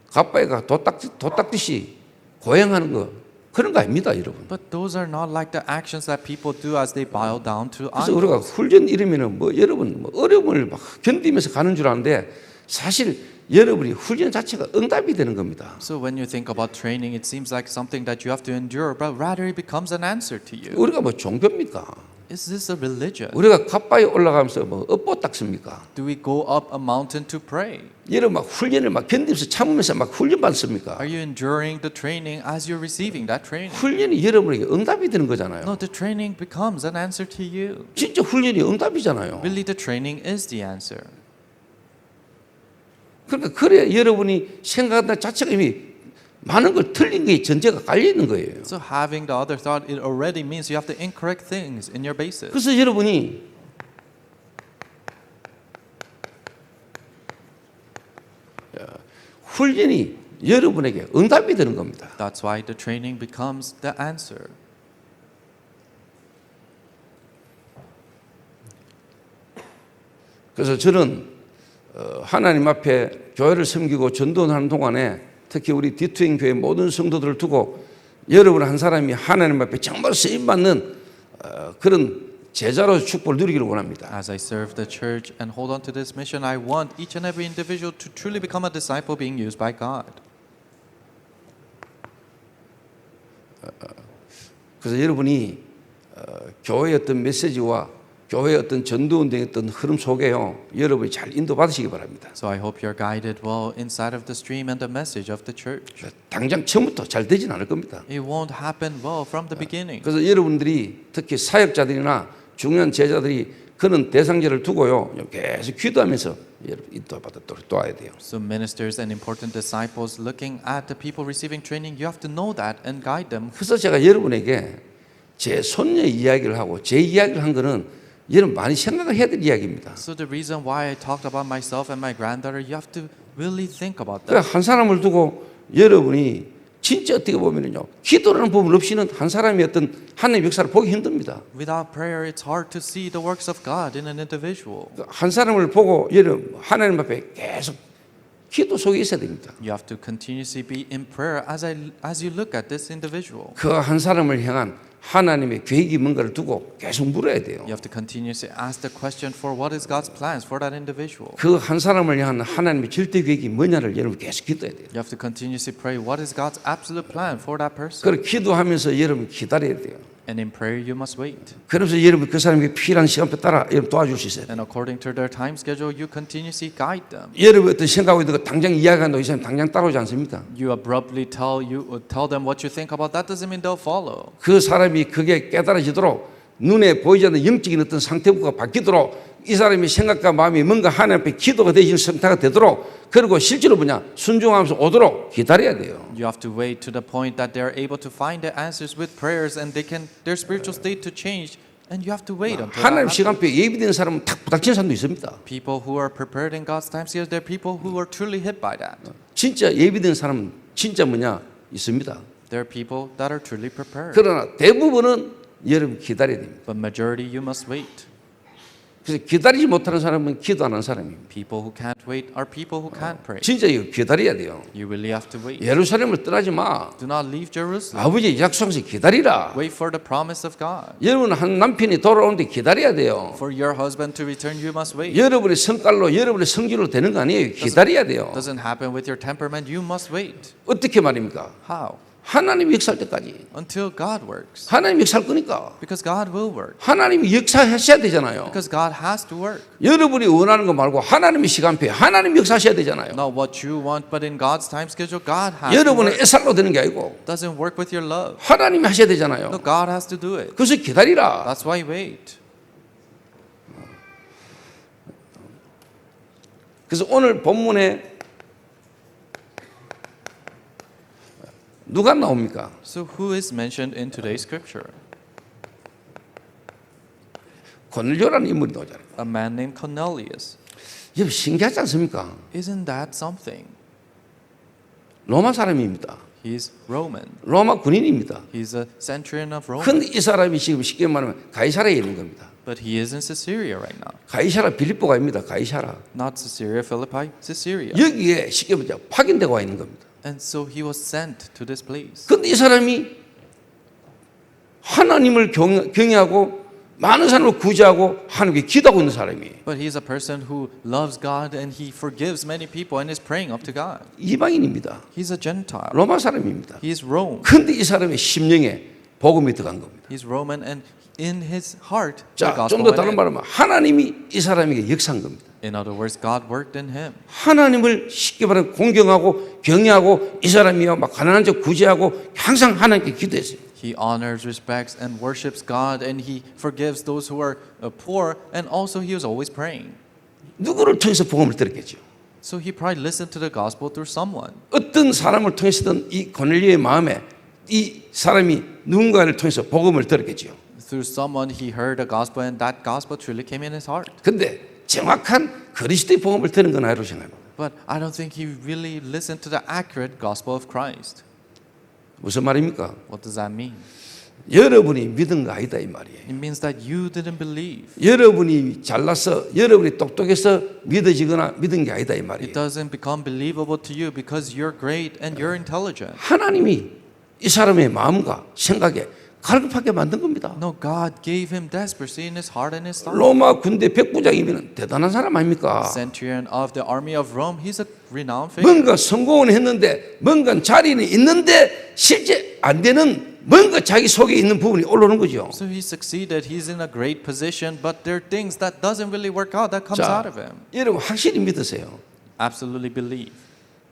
갑바이가 도닦듯이 고행하는 거 그런 거 아닙니다, 여러분. But those are not like the actions that people do as they bow down to 그래서 우리가 idols. 훈련 이러면은 뭐 여러분 뭐 어려움을 막 견디면서 가는 줄 아는데 사실 여러분이 훈련 자체가 응답이 되는 겁니다. So when you think about training, it seems like something that you have to endure, but rather it becomes an answer to you. 우리가 뭐 종교입니까? Is this a religion? 우리가 갑바에 올라가면서 뭐 업보 닦습니까? Do we go up a mountain to pray? 여러분 막 훈련을 막 견디면서 참으면서 막 훈련 받습니까? Are you enduring the training as you're receiving that training? 훈련이 여러분에게 응답이 되는 거잖아요. No, the training becomes an answer to you. 진짜 훈련이 응답이잖아요. Really, the training is the answer. 그러니까 그래 여러분이 생각하는 자체가 이미 많은 걸 틀린 게 전제가 깔려 있는 거예요. So having the other thought, it already means you have the incorrect things in your basis. 그래서 여러분이 훈련이 여러분에게 응답이 되는 겁니다. That's why the training becomes the answer. 그래서 저는 하나님 앞에 교회를 섬기고 전도하는 동안에 특히 우리 디투인 교회 모든 성도들을 두고 여러분 한 사람이 하나님 앞에 정말 쓰임받는 그런 제자로 축복을 누리기를 원합니다. As I serve the church and hold on to this mission, I want each and every individual to truly become a disciple being used by God. 그래서 여러분이 교회의 어떤 메시지와 교회의 어떤 전도운동의 어떤 흐름 속에요 여러분이 잘 인도받으시기 바랍니다. So I hope you're guided well inside of the stream and the message of the church. 당장 처음부터 잘 되진 않을 겁니다. It won't happen well from the beginning. 그래서 여러분들이 특히 사역자들이나 중요한 제자들이 그런 대상자를 두고요 계속 기도하면서 여러분 인도받아 또 와야 돼요. So ministers and important disciples looking at the people receiving training, you have to know that and guide them. 그래서 제가 여러분에게 제 손녀 이야기를 하고 제 이야기를 한 거는 여러분 많이 생각을 해야 될 이야기입니다. So the reason why I talked about myself and my granddaughter, you have to really think about 그러니까 that. 한 사람을 두고 여러분이 진짜 어떻게 보면요 기도라는 부분 없이는 한 사람의 어떤 하나님의 역사를 보기 힘듭니다. Without prayer, it's hard to see the works of God in an individual. 한 사람을 보고 여러분 하나님 앞에 계속 기도 속에 있어야 됩니다. You have to continuously be in prayer as you look at this individual. 그 한 사람을 향한 하나님의 계획이 뭔가를 두고 계속 물어야 돼요. You have to continuously ask the question for what is God's plans for that individual. 그 한 사람을 향한 하나님의 절대 계획이 뭐냐를 여러분 계속 기도해야 돼요. You have to continuously pray what is God's absolute plan for that person. 그걸 기도하면서 여러분 기다려야 돼요. And in prayer you must wait. 그러면서 여러분 그 사람에게 필요한 시간표 따라 여러분 도와줄 수 있어요. And according to their time schedule, you continuously guide them. 여러분 어떤 생각하고 있는 거 당장 이야기한다고 이 사람 당장 따라오지 않습니다. You abruptly tell them what you think about. That doesn't mean they'll follow. 그 사람이 그게 깨달아지도록 눈에 보이지 않는 영적인 어떤 상태가 바뀌도록 이 사람의 생각과 마음이 뭔가 하나님 앞에 기도가 되신 상태가 되도록 그리고 실제로 뭐냐 순종하면서 오도록 기다려야 돼요. You have to wait to the point that they're able to find the answers with prayers and their spiritual state to change. And you have to wait until that 하나님 happens. 시간표에 예비된 사람은 탁 부닥치는 사람도 있습니다. People who are prepared in God's time scales, they're people who are truly hit by that. 진짜 예비된 사람은 진짜 뭐냐 있습니다. There are people that are truly prepared. 그러나 대부분은 여러분 기다려야 됩니다. But majority, you must wait. 그래서 기다리지 못하는 사람은 기도 안 하는 사람입니다. People who can't wait are people who can't pray. 진짜 이거 기다려야 돼요. You really have to wait. 예루살렘을 떠나지 마. Do not leave Jerusalem. 아버지의 약속에서 기다리라. Wait for the promise of God. 여러분 한 남편이 돌아오는데 기다려야 돼요. For your husband to return, you must wait. 여러분의 성깔로 여러분의 성질로 되는 거 아니에요. 기다려야 돼요. Doesn't happen with your temperament. You must wait. 어떻게 말입니까? How? 하나님이 역사할 때까지. Until God works. 하나님이 역사할 거니까. Because God will work. 하나님이 역사하셔야 되잖아요. Because God has to work. 여러분이 원하는 거 말고 하나님의 시간표에 하나님이 역사하셔야 되잖아요. Not what you want, but in God's time schedule, God has to 여러분의 work. 애살로 되는 게 아니고 Doesn't work with your love. 하나님이 하셔야 되잖아요. No, God has to do it. 그래서 기다리라. That's why wait. 그래서 오늘 본문에 누가 나옵니까? So who is mentioned in today's scripture? 고넬료라는 인물이 나오잖아요. A man named Cornelius. 여러분 신기하지 않습니까? Isn't that something? 로마 사람입니다. He's Roman. 로마 군인입니다. He's a centurion of Rome. 근데 이 사람이 지금 쉽게 말하면 가이사라에 있는 겁니다. But he is in Caesarea right now. 가이사라 빌립보가 아닙니다. 가이사라. Not Caesarea Philippi, Caesarea. 여기에 쉽게 말하면 파견되고 와 있는 겁니다. And so he was sent to this place. 근데 이 사람이 하나님을 경외하고 많은 사람을 구제하고 하나님께 기도하고 있는 사람이에요. But he's a person who loves God and he forgives many people and is praying up to God. 이방인입니다. He's a Gentile. 로마 사람입니다. He is Rome. 근데 이 사람의 심령에 복음이 들어간 겁니다. He's Roman, and in his heart, the 자, 좀 gospel 더 went 다른 in. 말로 하면 하나님이 이 사람에게 역사한 겁니다. In other words, God worked in him. 하나님을 쉽게 말하면 공경하고 경외하고 이 사람이요 막 가난한 자 구제하고 항상 하나님께 기도했어요. He honors, respects, and worships God, and he forgives those who are poor, and also he was always praying. 누구를 통해서 복음을 들었겠죠. So he probably listened to the gospel through someone. 어떤 사람을 통해서든 이 고넬료의 마음에 이 사람이 누군가를 통해서 복음을 들었겠죠. Through someone he heard the gospel, and that gospel truly came in his heart. 근데 정확한 그리스도의 복음을 들은 건 아니라고 생각합니다. But I don't think he really listened to the accurate gospel of Christ. 무슨 말입니까? What does that mean? 여러분이 믿은 거 아니다 이 말이에요. It means that you didn't believe. 여러분이 잘나서 여러분이 똑똑해서 믿어지거나 믿은 게 아니다 이 말이에요. It doesn't become believable to you because you're great and you're intelligent. 하나님이 이 사람의 마음과 생각에 갈급하게 만든 겁니다. No, God gave him desperacy in his heart and his thought. 로마 군대 백부장이면 대단한 사람 아닙니까? Centurion of the army of Rome, he's a renowned figure. 뭔가 성공은 했는데 뭔가 자리는 있는데 실제 안 되는 뭔가 자기 속에 있는 부분이 올라오는 거죠. So he succeeded, he's in a great position, but there are things that doesn't really work out that comes out 자, of him. 여러분 확실히 믿으세요. Absolutely believe.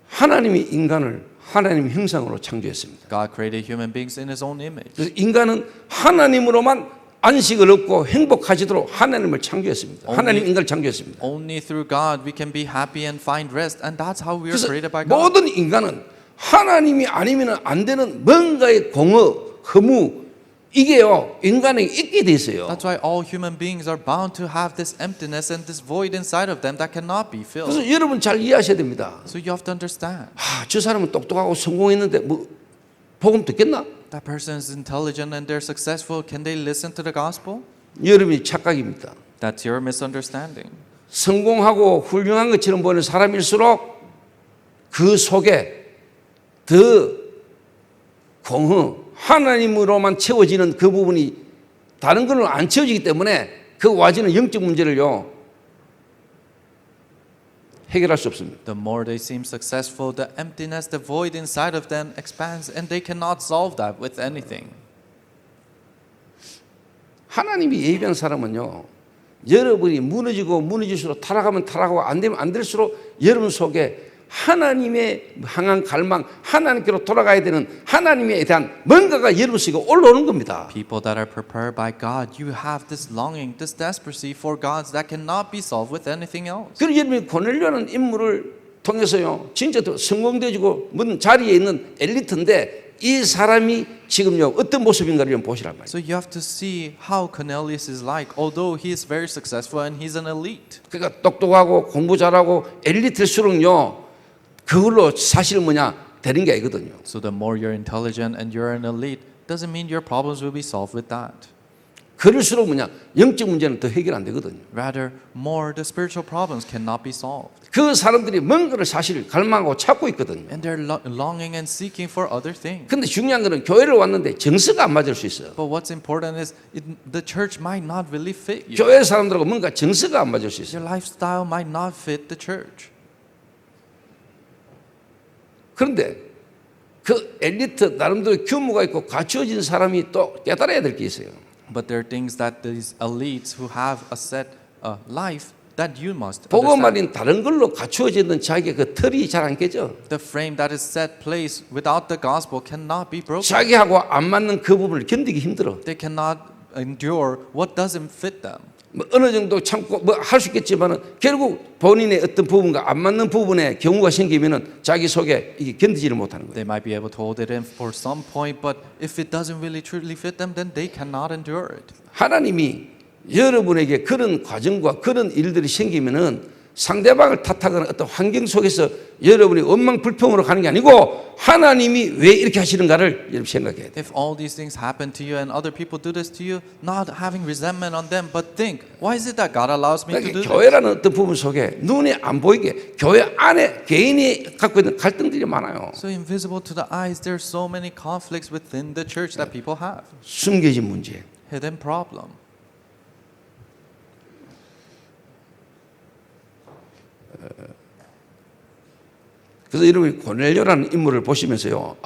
하나님이 인간을 하나님 형상으로 창조했습니다. God created human beings in his own image. 그래서 인간은 하나님으로만 안식을 얻고 행복하지도록 하나님을 창조했습니다. 하나님 인간을 창조했습니다. Only through God we can be happy and find rest, and that's how we are 그래서 created by God. 모든 인간은 하나님이 아니면 안 되는 뭔가의 공허, 허무 이게요 인간에게 있게 돼 있어요. That's why all human beings are bound to have this emptiness and this void inside of them that cannot be filled. 그래서 여러분 잘 이해하셔야 됩니다. So you have to understand. 저 사람은 똑똑하고 성공했는데 뭐 복음 듣겠나? That person is intelligent and they're successful. Can they listen to the gospel? 여러분이 착각입니다. That's your misunderstanding. 성공하고 훌륭한 것처럼 보이는 사람일수록 그 속에 더 공허, 하나님으로만 채워지는 그 부분이 다른 걸로 안 채워지기 때문에 그 와지는 영적 문제를요 해결할 수 없습니다. The more they seem successful, the emptiness, the void inside of them expands, and they cannot solve that with anything. 하나님이 예비한 사람은요 여러분이 무너지고 무너질수록 타락하면 타락하고 안 되면 안 될수록 여러분 속에 하나님의 향한 갈망, 하나님께로 돌아가야 되는 하나님에 대한 뭔가가 여러분 속에 올라오는 겁니다. People that are prepared by God, you have this longing, this desperacy for God that cannot be solved with anything else. 그리고 여러분이 고넬료라는 인물을 통해서요 진짜 더 성공되지고 무슨 자리에 있는 엘리트인데 이 사람이 지금요 어떤 모습인가를 좀 보시란 말이에요. So you have to see how Cornelius is like. Although he is very successful and he's an elite. 그러니까 똑똑하고 공부 잘하고 엘리트일수록요 그걸로 사실 뭐냐 되는 게 아니거든요. So the more you're intelligent and you're an elite, doesn't mean your problems will be solved with that. 그럴수록 뭐냐 영적 문제는 더 해결 안 되거든요. Rather, more the spiritual problems cannot be solved. 그 사람들이 뭔가를 사실 갈망하고 찾고 있거든요. And they're longing and seeking for other things. 근데 중요한 거는 교회를 왔는데 정서가 안 맞을 수 있어요. But what's important is the church might not really fit you. 교회 사람들하고 뭔가 정서가 안 맞을 수 있어요. Your lifestyle might not fit the church. 그런데 그 엘리트 나름대로 규모가 있고 갖추어진 사람이 또 깨달아야 될 게 있어요. But there are things that these elites who have a set life that you must 복음 understand. 아닌 다른 걸로 갖추어지는 자기의 그 틀이 잘 안 깨져. The frame that is set place without the gospel cannot be broken. 자기하고 안 맞는 그 부분을 견디기 힘들어. They cannot endure what doesn't fit them. 뭐 어느 정도 참고 뭐 할 수 있겠지만은 결국 본인의 어떤 부분과 안 맞는 부분에 경우가 생기면은 자기 속에 이게 견디지를 못하는 거예요. They might be able to hold it in for some point, but if it doesn't really truly fit them, then they cannot endure it. 하나님이 여러분에게 그런 과정과 그런 일들이 생기면은 상대방을 탓하거나 어떤 환경 속에서 여러분이 원망 불평으로 가는 게 아니고 하나님이 왜 이렇게 하시는가를 여러분 생각해야 돼요. If all these things happen to you and other people do this to you, not having resentment on them, but think, why is it that God allows me to do 그러니까 this? 교회라는 어떤 부분 속에 눈에 안 보이게 교회 안에 개인이 갖고 있는 갈등들이 많아요. So invisible to the eyes, there are so many conflicts within the church that people have. 숨겨진 문제. Hidden problem. 그래서 여러분이 고넬료라는 인물을 보시면서요,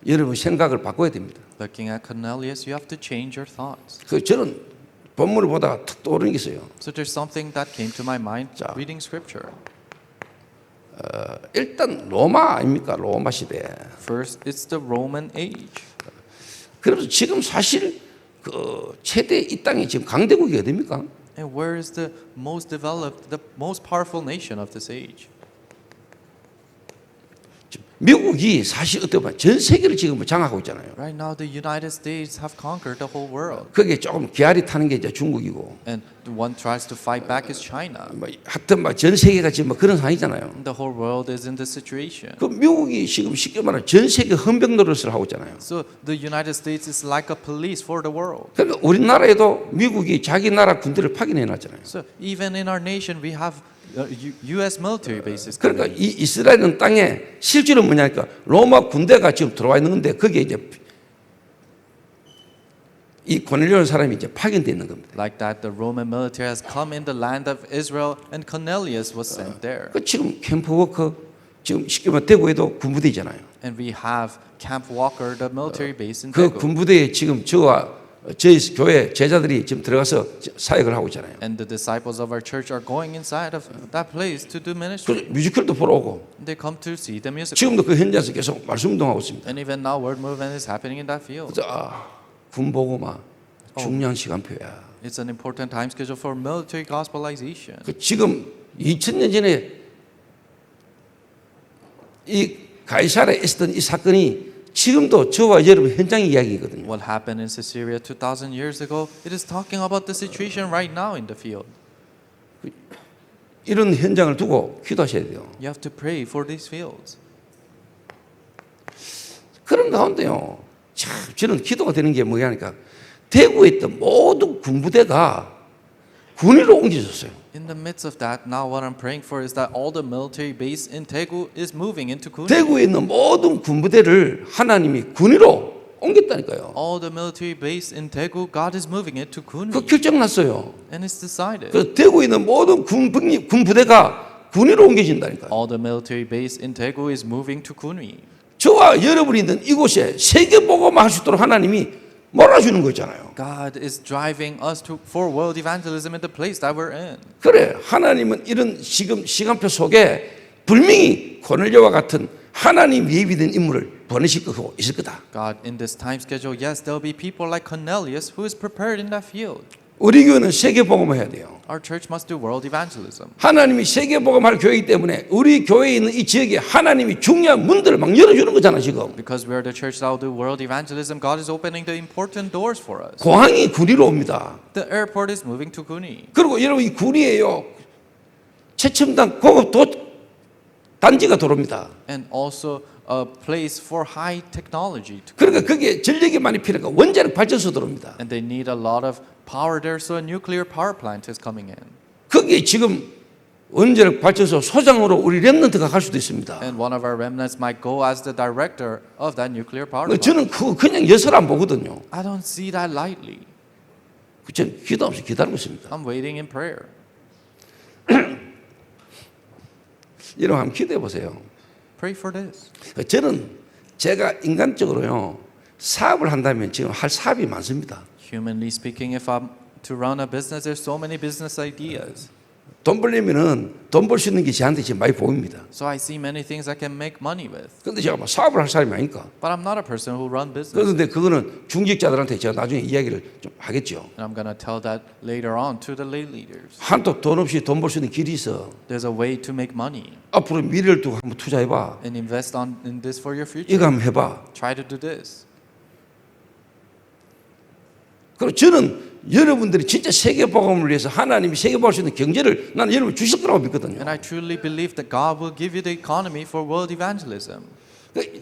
여러분 생각을 바꿔야 됩니다. Looking at Cornelius, you have to change your thoughts. 그 저는 본문을 보다가 탁 떠오르는 게 있어요. So there's something that came to my mind 자. reading scripture. 일단 로마 아닙니까? 로마 시대. First, it's the Roman age. 그래서 지금 사실 그 최대 이 땅이 지금 강대국이 어디입니까? And where is the most developed, the most powerful nation of this age? 미국이 사실 어떻게 보면 전 세계를 지금 장악하고 있잖아요. Right now, the United States have conquered the whole world. 그게 조금 기아리 타는 게 이제 중국이고, And the one tries to fight back is China. 뭐 하여튼 막 전 세계가 지금 뭐 그런 상황이잖아요. And the whole world is in this situation. 그 미국이 지금 쉽게 말하면 전 세계 헌병 노릇을 하고 있잖아요. So the United States is like a police for the world. 그러니까 우리나라에도 미국이 자기 나라 군대를 파견해 놨잖아요. So even in our nation, we have U.S. military bases. 그러니까 이 이스라엘은 땅에 실제로 뭐냐니까 로마 군대가 지금 들어와 있는 건데 거기에 이제 이 고넬료라는 사람이 이제 파견돼 있는 겁니다. Like that, the Roman military has come in the land of Israel, and Cornelius was sent there. 그 지금 캠프워커 지금 쉽게 말하면 대구에도 군부대잖아요. And we have Camp Walker, the military base in 그 Daegu. 군부대에 지금 저와 저희 교회 제자들이 지금 들어가서 사역을 하고 있잖아요. And the disciples of our church are going inside of that place to do ministry. 그 뮤지컬도 보러 오고 They come to see the musical. 지금도 그 현장에서 계속 말씀 운동하고 있습니다. And even now, word movement is happening in that field. 그래서 군 보고마 중요한 시간표야. It's an important time schedule for military gospelization. 그 지금 2000년 전에 이 가이사라에 있었던 이 사건이 지금도 저와 여러분 현장 이야기거든요. What happened in Caesarea 2,000 years ago, it is talking about the situation right now in the field. 이런 현장을 두고 기도하셔야 돼요. You have to pray for these fields. 그런 가운데요. 참 저는 기도가 되는 게 뭐냐니까 대구에 있던 모든 군부대가 군위로 옮겨졌어요. In the midst of that, now what I'm praying for is that all the military base in Daegu is moving into Kuni. 대구에 있는 모든 군부대를 하나님이 군위로 옮겼다니까요. All the military base in Daegu, God is moving it to Kuni. 그 결정 났어요. And it's decided. 그 대구에 있는 모든 군부대가 군위로 옮겨진다니까요. All the military base in Daegu is moving to Kuni. 저와 여러분이 있는 이곳에 세계복음화 할 수 있도록 하나님이 몰아주는 거 있잖아요. God is driving us for world evangelism in the place that we're in. 그래 하나님은 이런 지금 시간표 속에 분명히 고넬료와 같은 하나님 예비된 인물을 보내실 거고 있을 거다. God, in this time schedule, yes, there will be people like Cornelius who is prepared in that field. 우리 교회는 세계복음화 해야 돼요. Our church must do world evangelism. 하나님이 세계복음화할 교회이기 때문에 우리 교회에 있는 이 지역에 하나님이 중요한 문들을 막 열어주는 거잖아 지금. Because we are the church that will do world evangelism, God is opening the important doors for us. 공항이 군위로 옵니다. The airport is moving to Kuni. 그리고 여러분 이 군위에요 최첨단 고급 단지가 들어옵니다. And also a place for high technology. 그러니까 거기에 전력이 많이 필요하니까 원자력 발전소 들어옵니다. And they need a lot of power there, so a nuclear power plant is coming in. 거기에 지금 원자력 발전소 소장으로 우리 렘넌트가 갈 수도 있습니다. And one of our remnants might go as the director of that nuclear power plant. 저는 그거 그냥 예설 안 보거든요. I don't see that lightly. 저는 기도 없이 기다리고 있습니다. I'm waiting in prayer. 여러분 한번 기도해 보세요. Pray for this. 저는 제가 인간적으로요 사업을 한다면 지금 할 사업이 많습니다. Humanly speaking, if I'm to run a business, there's so many business ideas. 돈 벌려면은 돈 벌 수 있는 게 저한테 지금 많이 보입니다. So I see many things I can make money with. 그런데 제가 뭐 사업을 할 사람이 아니까. But I'm not a person who run business. 그런데 그거는 중직자들한테 제가 나중에 이야기를 좀 하겠죠. And I'm going to tell that later on to the lay leaders. 한도 돈 없이 돈 벌 수 있는 길이 있어. There's a way to make money 앞으로 미래를 두고 한번 투자해봐. and invest in this for your future. 이거 한번 해봐. Try to do this. 그리고 저는 여러분들이 진짜 세계복음을 위해서 하나님이 세계복음할 수 있는 경제를 나는 여러분 주실 거라고 믿거든요. And I truly believe that God will give you the economy for world evangelism.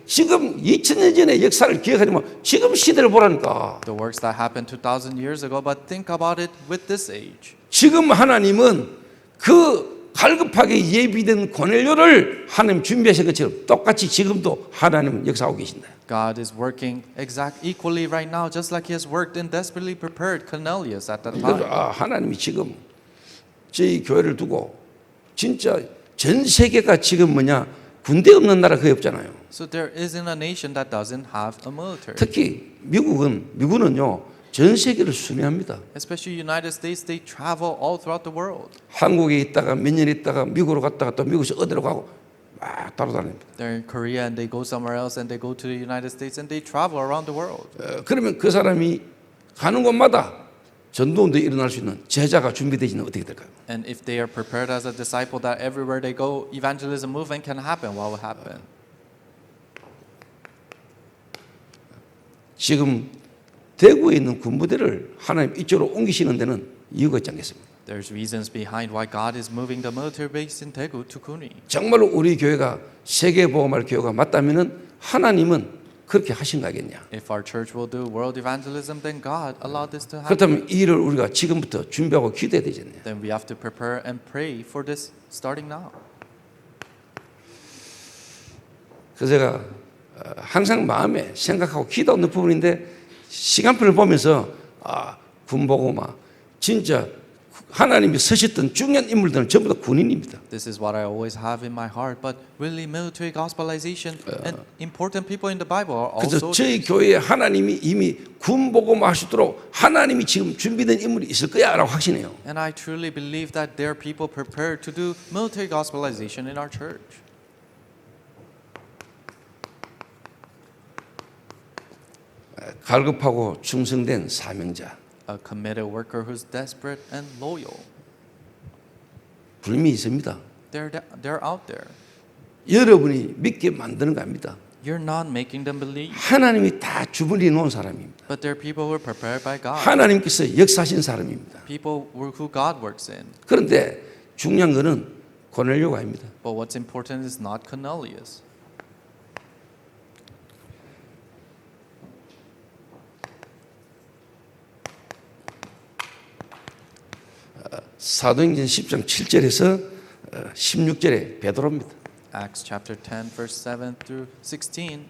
지금 2000년 전의 역사를 기억하지만 지금 시대를 보라니까. The works that happened 2,000 years ago, but think about it with this age. 지금 하나님은 그 갈급하게 예비된 고넬료를 하나님 준비하신 것처럼 똑같이 지금도 하나님은 역사하고 계신다. God is working equally right now, just like He has worked and desperately prepared Cornelius at that time. 하나님이 지금 저희 교회를 두고 진짜 전 세계가 지금 뭐냐 군대 없는 나라 거의 없잖아요. So there isn't a nation that doesn't have a military. 특히 미국은요 전 세계를 순회합니다. Especially United States, they travel all throughout the world. 한국에 있다가 몇 년 있다가 미국으로 갔다가 또 미국에서 어디로 가고 막 따라다닙니다. They're in Korea and they go somewhere else and they go to the United States and they travel around the world. 그러면 그 사람이 가는 곳마다 전도운동이 일어날 수 있는 제자가 준비되지는 어떻게 될까요? And if they are prepared as a disciple, that everywhere they go, evangelism movement can happen. What will happen? 지금 대구에 있는 군부대를 하나님 이쪽으로 옮기시는 데는 이유가 있지 않겠습니까? There's reasons behind why God is moving the military base in Daegu to Kuni. 정말로 우리 교회가 세계복음할 교회가 맞다면은 하나님은 그렇게 하신 거 아니겠냐? If our church will do world evangelism, then God allowed this to happen. 그렇다면 이 일을 우리가 지금부터 준비하고 기도해야 되잖아요. Then we have to prepare and pray for this starting now. 그래서 제가 항상 마음에 생각하고 기도하는 부분인데 시간표를 보면서 군복음화 진짜 하나님이 쓰셨던 중요한 인물들은 전부 다 군인입니다. This is what I always have in my heart. But really, military gospelization and important people in the Bible are 그래서 also. 저희 교회에 하나님이 이미 군복음화 하시도록 하나님이 지금 준비된 인물이 있을 거야라고 확신해요. And I truly believe that there are people prepared to do military gospelization in our church. 갈급하고 충성된 사명자. A committed worker who's desperate and loyal. 불미 있습니다. They're out there. 여러분이 믿게 만드는 거 아닙니다. You're not making them believe. 하나님이 다 주분리 놓은 사람입니다. But they're people who are prepared by God. 하나님께서 역사하신 사람입니다. People who God works in. 그런데 중요한 거는 고넬료가 아닙니다. But what's important is not Cornelius. 사도행전 10장 7절에서 16절에 베드로입니다. Acts chapter 10 verse 7 through 16,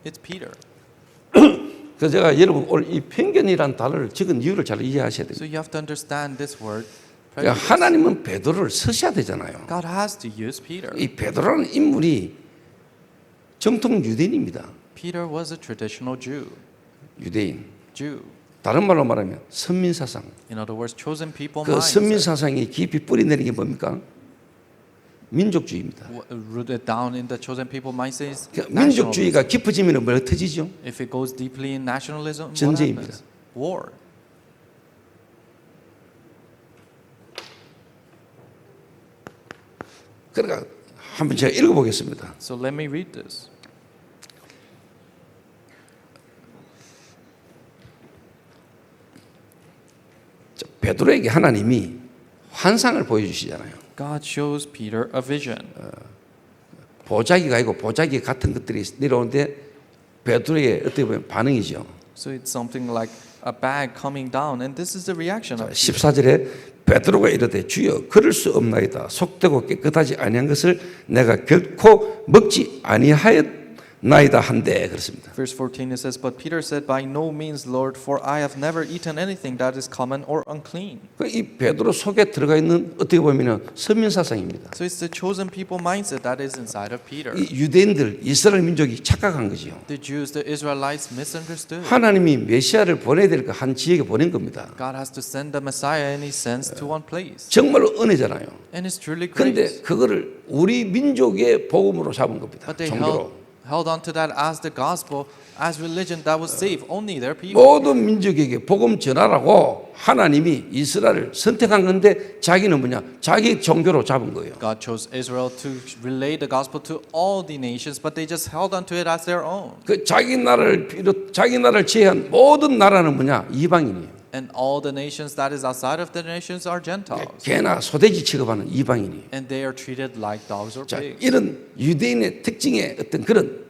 it's Peter. 그래서 제가 여러분 오늘 이 편견이라는 단어를 적은 이유를 잘 이해하셔야 So 됩니다. you have to understand this word. 그러니까 prejudice. 하나님은 베드로를 쓰셔야 되잖아요. God has to use Peter. 이 베드로라는 인물이 정통 유대인입니다. Peter was a traditional Jew. Jew. 다른 말로 말하면 선민사상. In other words, chosen people 그 mindset. 선민사상이 깊이 뿌리내린 게 뭡니까? 민족주의입니다. Rooted down in the chosen people mindset is 그러니까 nationalism. 민족주의가 깊어지면 뭐 터지죠? If it goes deeply in nationalism, what 전쟁입니다. happens? War. 그러니까 한번 제가 읽어보겠습니다. So let me read this. 베드로에게 하나님이 환상을 보여주시잖아요. God shows Peter a vision. 보자기가 아니고 보자기 같은 것들이 내려오는데 베드로의 어떻게 보면 반응이죠. So it's something like a bag coming down, and this is the reaction of Peter. 14절에 베드로가 이르되 주여 그럴 수 없나이다. 속되고 깨끗하지 아니한 것을 내가 결코 먹지 아니하였나이다 한데 그렇습니다. Verse 14 it says, But Peter said, By no means, Lord, for I have never eaten anything that is common or unclean. 이 베드로 속에 들어가 있는 어떻게 보면 선민사상입니다. So it's the chosen people mindset that is inside of Peter. 이 유대인들 이스라엘 민족이 착각한 거지요. The Jews, the Israelites misunderstood. 하나님이 메시아를 보내야 될 그 한 지역에 보낸 겁니다. God has to send the Messiah and He sends to one place. 정말로 은혜잖아요. And it's truly 그런데 grace. 그거를 우리 민족의 복음으로 잡은 겁니다. But they 종교로. held on to that as the gospel, as religion that would save only their people. 모든 민족에게 복음 전하라고 하나님이 이스라엘을 선택한 건데 자기는 뭐냐? 자기 종교로 잡은 거예요. God chose Israel to relay the gospel to all the nations, but they just held on to it as their own. 그 자기 나라를 제한 모든 나라는 뭐냐? 이방인이에요. And all the nations that is outside of the nations are Gentiles. 개나 소돼지 취급하는 이방인이에요. And they are treated like dogs or 자, pigs. 이런 유대인의 특징의 어떤 그런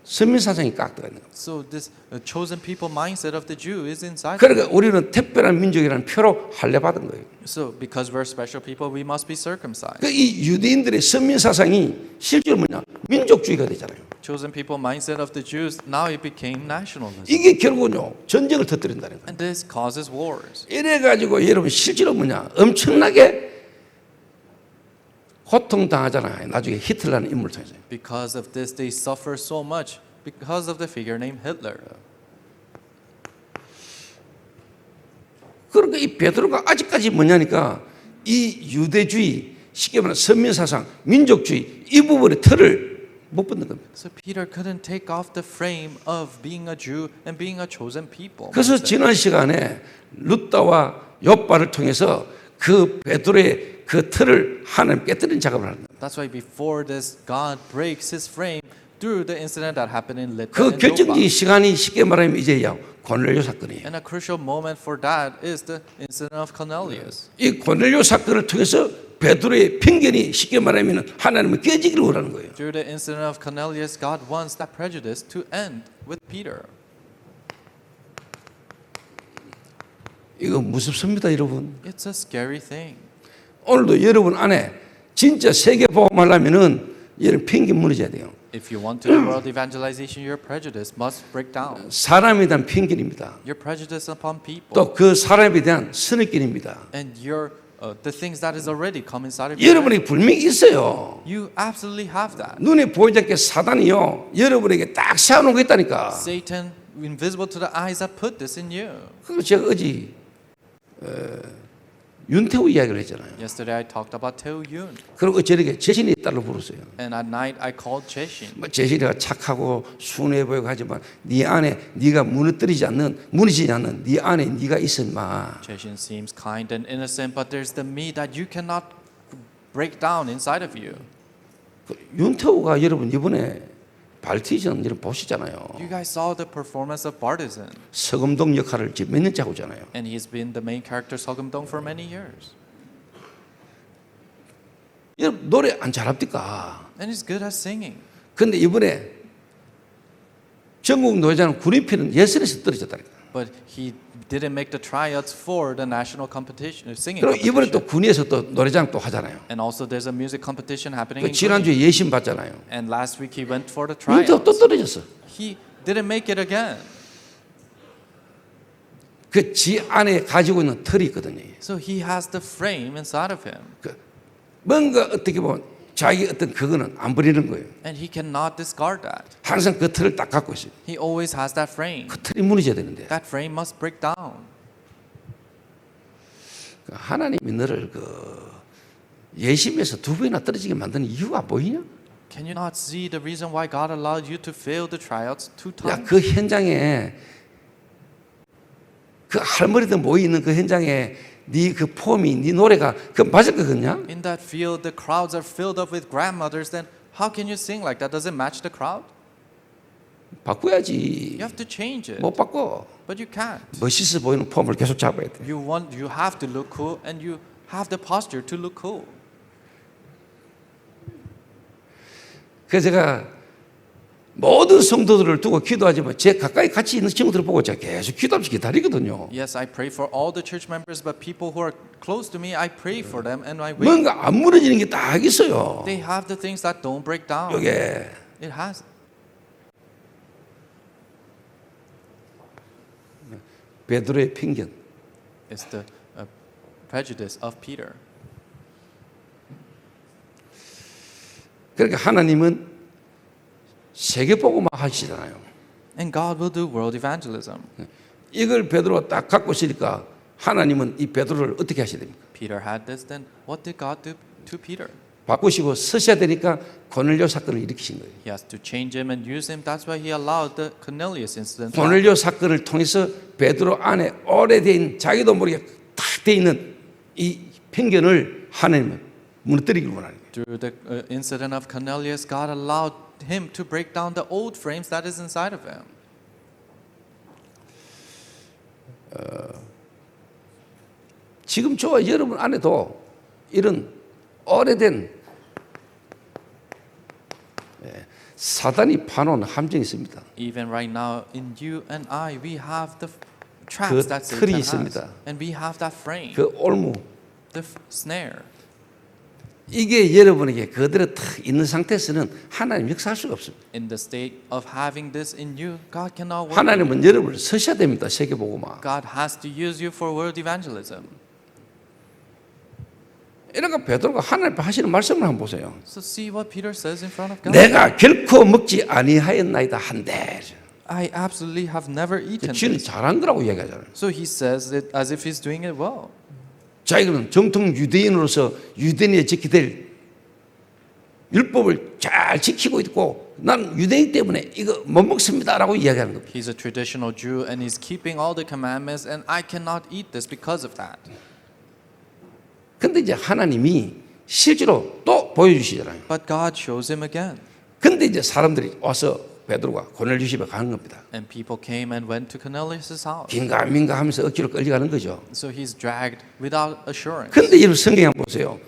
선민사상이 깍두가 있는 겁니다. So this chosen people mindset of the Jew is inside. 그러니까 우리는 특별한 민족이라는 표로 할례받은 거예요. So because we're special people, we must be circumcised. 그 이 유대인들의 선민사상이 실제로 뭐냐? 민족주의가 되잖아요. Chosen people mindset of the Jews, now it became nationalism. 이게 결국은요 전쟁을 터뜨린다는 거예요. And this causes wars. 이래 가지고 여러분 실제로 뭐냐? 엄청나게 고통당하잖아요. 나중에 히틀러라는 인물을 통해서. Because of this, they suffer so much because of the figure named Hitler. 그러니까 이 베드로가 아직까지 뭐냐니까 이 유대주의, 쉽게 말하면 선민사상, 민족주의 이 부분의 틀을 못 붙는 겁니다. So Peter couldn't take off the frame of being a Jew and being a chosen people. 그래서 지난 시간에 룻다와 욥바를 통해서 그 베드로의 그 틀을 하나님 깨뜨린 작업을 하는 겁니다. That's why before this, God breaks his frame through the incident that happened in Lydda 그 and 결정적인 Joppa. 시간이 쉽게 말하면 이제야 고넬료 사건이에요. And a crucial moment for that is the incident of Cornelius. 이 고넬료 사건을 통해서 베드로의 편견이 쉽게 말하면 하나님은 깨지기를 원하는 거예요. Through the incident of Cornelius, God wants that prejudice to end with Peter. 이거 무섭습니다, 여러분. It's a scary thing. 오늘도 여러분 안에 진짜 세계 복음하려면은 이런 편견 무너져야 돼요. If you want to do world evangelization, your prejudice must break down. 사람에 대한 편견입니다. Your prejudice upon people 또 그 사람에 대한 선입견입니다. and your the things that is already come inside of you. 여러분이 분명히 있어요. You absolutely have that. 눈에 보이지 않게 사단이요 여러분에게 딱 세워놓은 거 있다니까. Satan, invisible to the eyes, that put this in you. 그리고 제가 어제 윤태우 이야기를 했잖아요. Yesterday I talked about Teo Yoon, 그리고 저에게 재신이 딸로 부르세요. and at night I called Cheshin. 뭐 재신이가 착하고 순해 보이고 하지만 네 안에 네가 무너지지 않는 네 안에 네가 있으마. Cheshin seems kind and innocent, but there's the me that you cannot break down inside of you. 윤태우가 여러분 이번에 발티전 여러분 보시잖아요. You guys saw the performance of Partisan, 서금동 역할을 지금 몇 년째 하고 있잖아요. and he's been the main character Seogum-dong for many years. 여러분 노래 안 잘합니까? And he's good at singing. 근데 이번에 전국 노래자는 군인편은 예선에서 떨어졌다니까. But he didn't make the tryouts for the national competition, singing 그리고 이번에 competition. 또 군에서 또 노래장 또 하잖아요. And also there's a music competition happening 그 in Guni. 지난주에 예심 받잖아요. And last week he went for the 윤태우 또 tryouts. 떨어졌어. He didn't make it again. 그 지 안에 가지고 있는 틀이 있거든요. So he has the frame inside of him. 그 뭔가 어떻게 보면 자기 어떤 그거는 안 버리는 거예요. And he cannot discard that. 항상 그 틀을 딱 갖고 있어요. He always has that frame. 그 틀이 무너져야 되는데 That frame must break down. 하나님이 너를 그 예심에서 두 번이나 떨어지게 만드는 이유가 보이냐? Can you not see the reason why God allowed you to fail the tryouts 2 야, times? 그 현장에 그 할머니들 모여 있는 그 현장에 네 그 폼이 네 노래가 그 맞을 거겠냐? In that field, the crowds are filled up with grandmothers. Then how can you sing like that? Does it match the crowd? 바꿔야지. You have to change it. 못 바꿔. But you can't. 멋있어 보이는 폼을 계속 잡아야 돼. You have to look cool, and you have the posture to look cool. 그래서 제가 모든 성도들을 두고 기도하지만 제 가까이 같이 있는 친구들을 보고 제가 계속 기도하면서 기다리거든요. Yes, I pray for all the church members, but people who are close to me, I pray for them and I wait. 뭔가 안 무너지는 게 딱 있어요. They have the things that don't break down. 이게 It has. 베드로의 편견. It's the prejudice of Peter. 그러니까 하나님은 세계 복음화 하시잖아요. And God will do world evangelism. 이걸 베드로가 딱 갖고 있으니까 하나님은 이 베드로를 어떻게 하셔야 됩니까? Peter had this, then what did God do to Peter? 바꾸시고 서셔야 되니까 고넬료 사건을 일으키신 거예요. He has to change him and use him. That's why he allowed the Cornelius incident. 고넬료 사건을 통해서 베드로 안에 오래된 자기도 모르게 탁 돼 있는 이 편견을 하나님은 무너뜨리기를 원하는 거예요. Through the incident of Cornelius, God allowed him to break down the old frames that is inside of him. 지금 저와 여러분 안에도 이런 오래된 사단이 파놓은 함정이 있습니다. Even right now, in you and I, we have the 그 traps that Satan 틀이 has, 있습니다. and we have that frame, 그 올무 the snare. 이게 여러분에게 그대로 탁 있는 상태에서는 하나님 역사할 수가 없습니다. In the state of having this in you, God cannot work. 하나님은 여러분을 서셔야 됩니다. 세계복음화. God has to use you for world evangelism. 이러니까 베드로가 하나님 앞에 하시는 말씀을 한번 보세요. So see what Peter says in front of God. 내가 결코 먹지 아니하였나이다 한데. I absolutely have never eaten 지는 this. 잘한 거라고 이야기하잖아요. So he says it as if he's doing it well. 자기는 정통 유대인으로서 유대인에 지켜야 될 율법을 잘 지키고 있고 난 유대인 때문에 이거 못 먹습니다라고 이야기하는 겁니다. He's a traditional Jew and he's keeping all the commandments and I cannot eat this because of that. 근데 이제 하나님이 실제로 또 보여주시잖아요. But God shows him again. 근데 이제 사람들이 와서 베드로가 고넬료 집에 가는 겁니다. And people came and went to Cornelius' house. 긴가민가 하면서 억지로 끌려가는 거죠. So he's dragged without assurance. 근데 이 성경에 한번 보세요.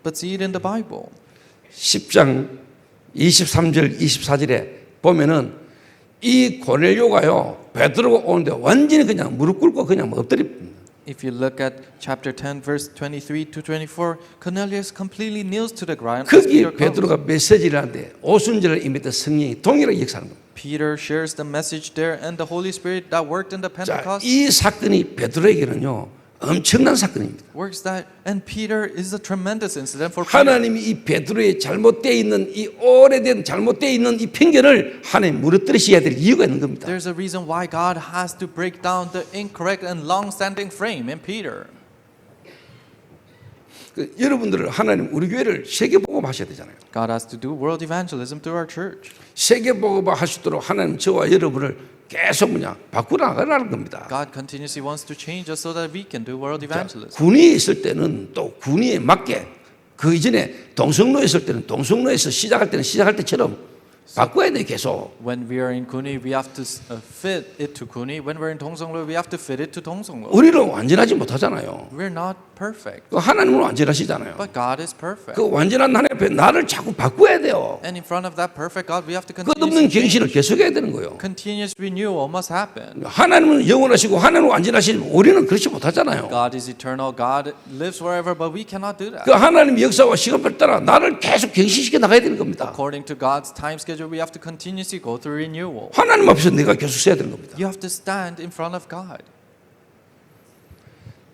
But see it in the Bible. 10장 23절 24절에 보면은 이 고넬료가요 베드로가 오는데 완전히 그냥 무릎 꿇고 그냥 엎드립니다. If you look at chapter 10 verse 23 to 24, Cornelius completely kneels to the ground. as 거기에 Peter comes. 베드로가 메시지를 하는데 오순절을 임했던 성령이 동일하게 역사하는 겁니다. Peter shares the message there and the Holy Spirit that worked in the 자, Pentecost 이 사건이 베드로에게는요 엄청난 사건입니다. works that and Peter is a tremendous incident for Peter. 하나님이 이 베드로의 잘못되어 있는 이 오래된 잘못되어 있는 이 편견을 하나님 무너뜨리셔야 될 이유가 있는 겁니다. There's a reason why God has to break down the incorrect and long-standing frame in Peter. 여러분들을 하나님 우리 교회를 세계복음 하셔야 되잖아요. God has to do world evangelism through our church. 세계복음 할 수 있도록 하나님 저와 여러분을 계속 바꾸어 나가라는 겁니다. God continuously wants to change us so that we can do world evangelism. 군위에 있을 때는 또 군위에 맞게 그 이전에 동성로에 있을 때는 동성로에서 시작할 때는 시작할 때처럼 바꿔야 돼 계속. When we are in Kuni, we have to fit it to Kuni. When we're in Dongsonglo, we have to fit it to Dongsonglo. 우리는 완전하지 못하잖아요. We're not perfect, 그 하나님은 완전하시잖아요. but God is perfect. 그 완전한 하나님 앞에 나를 자꾸 바꿔야 돼요. And in front of that perfect God, we have to 끝없는 continuously 갱신을 계속해야 되는 거예요. continuous renewal must happen. 하나님은 영원하시고 하나님은 완전하시지만 우리는 그렇지 못하잖아요. God is eternal. God lives wherever, but we cannot do that. 그 하나님 역사와 시간표를 따라 나를 계속 갱신시켜 나가야 되는 겁니다. According to God's time schedule, we have to continuously go through renewal. 하나님 앞에서 내가 계속 서야 되는 겁니다. You have to stand in front of God.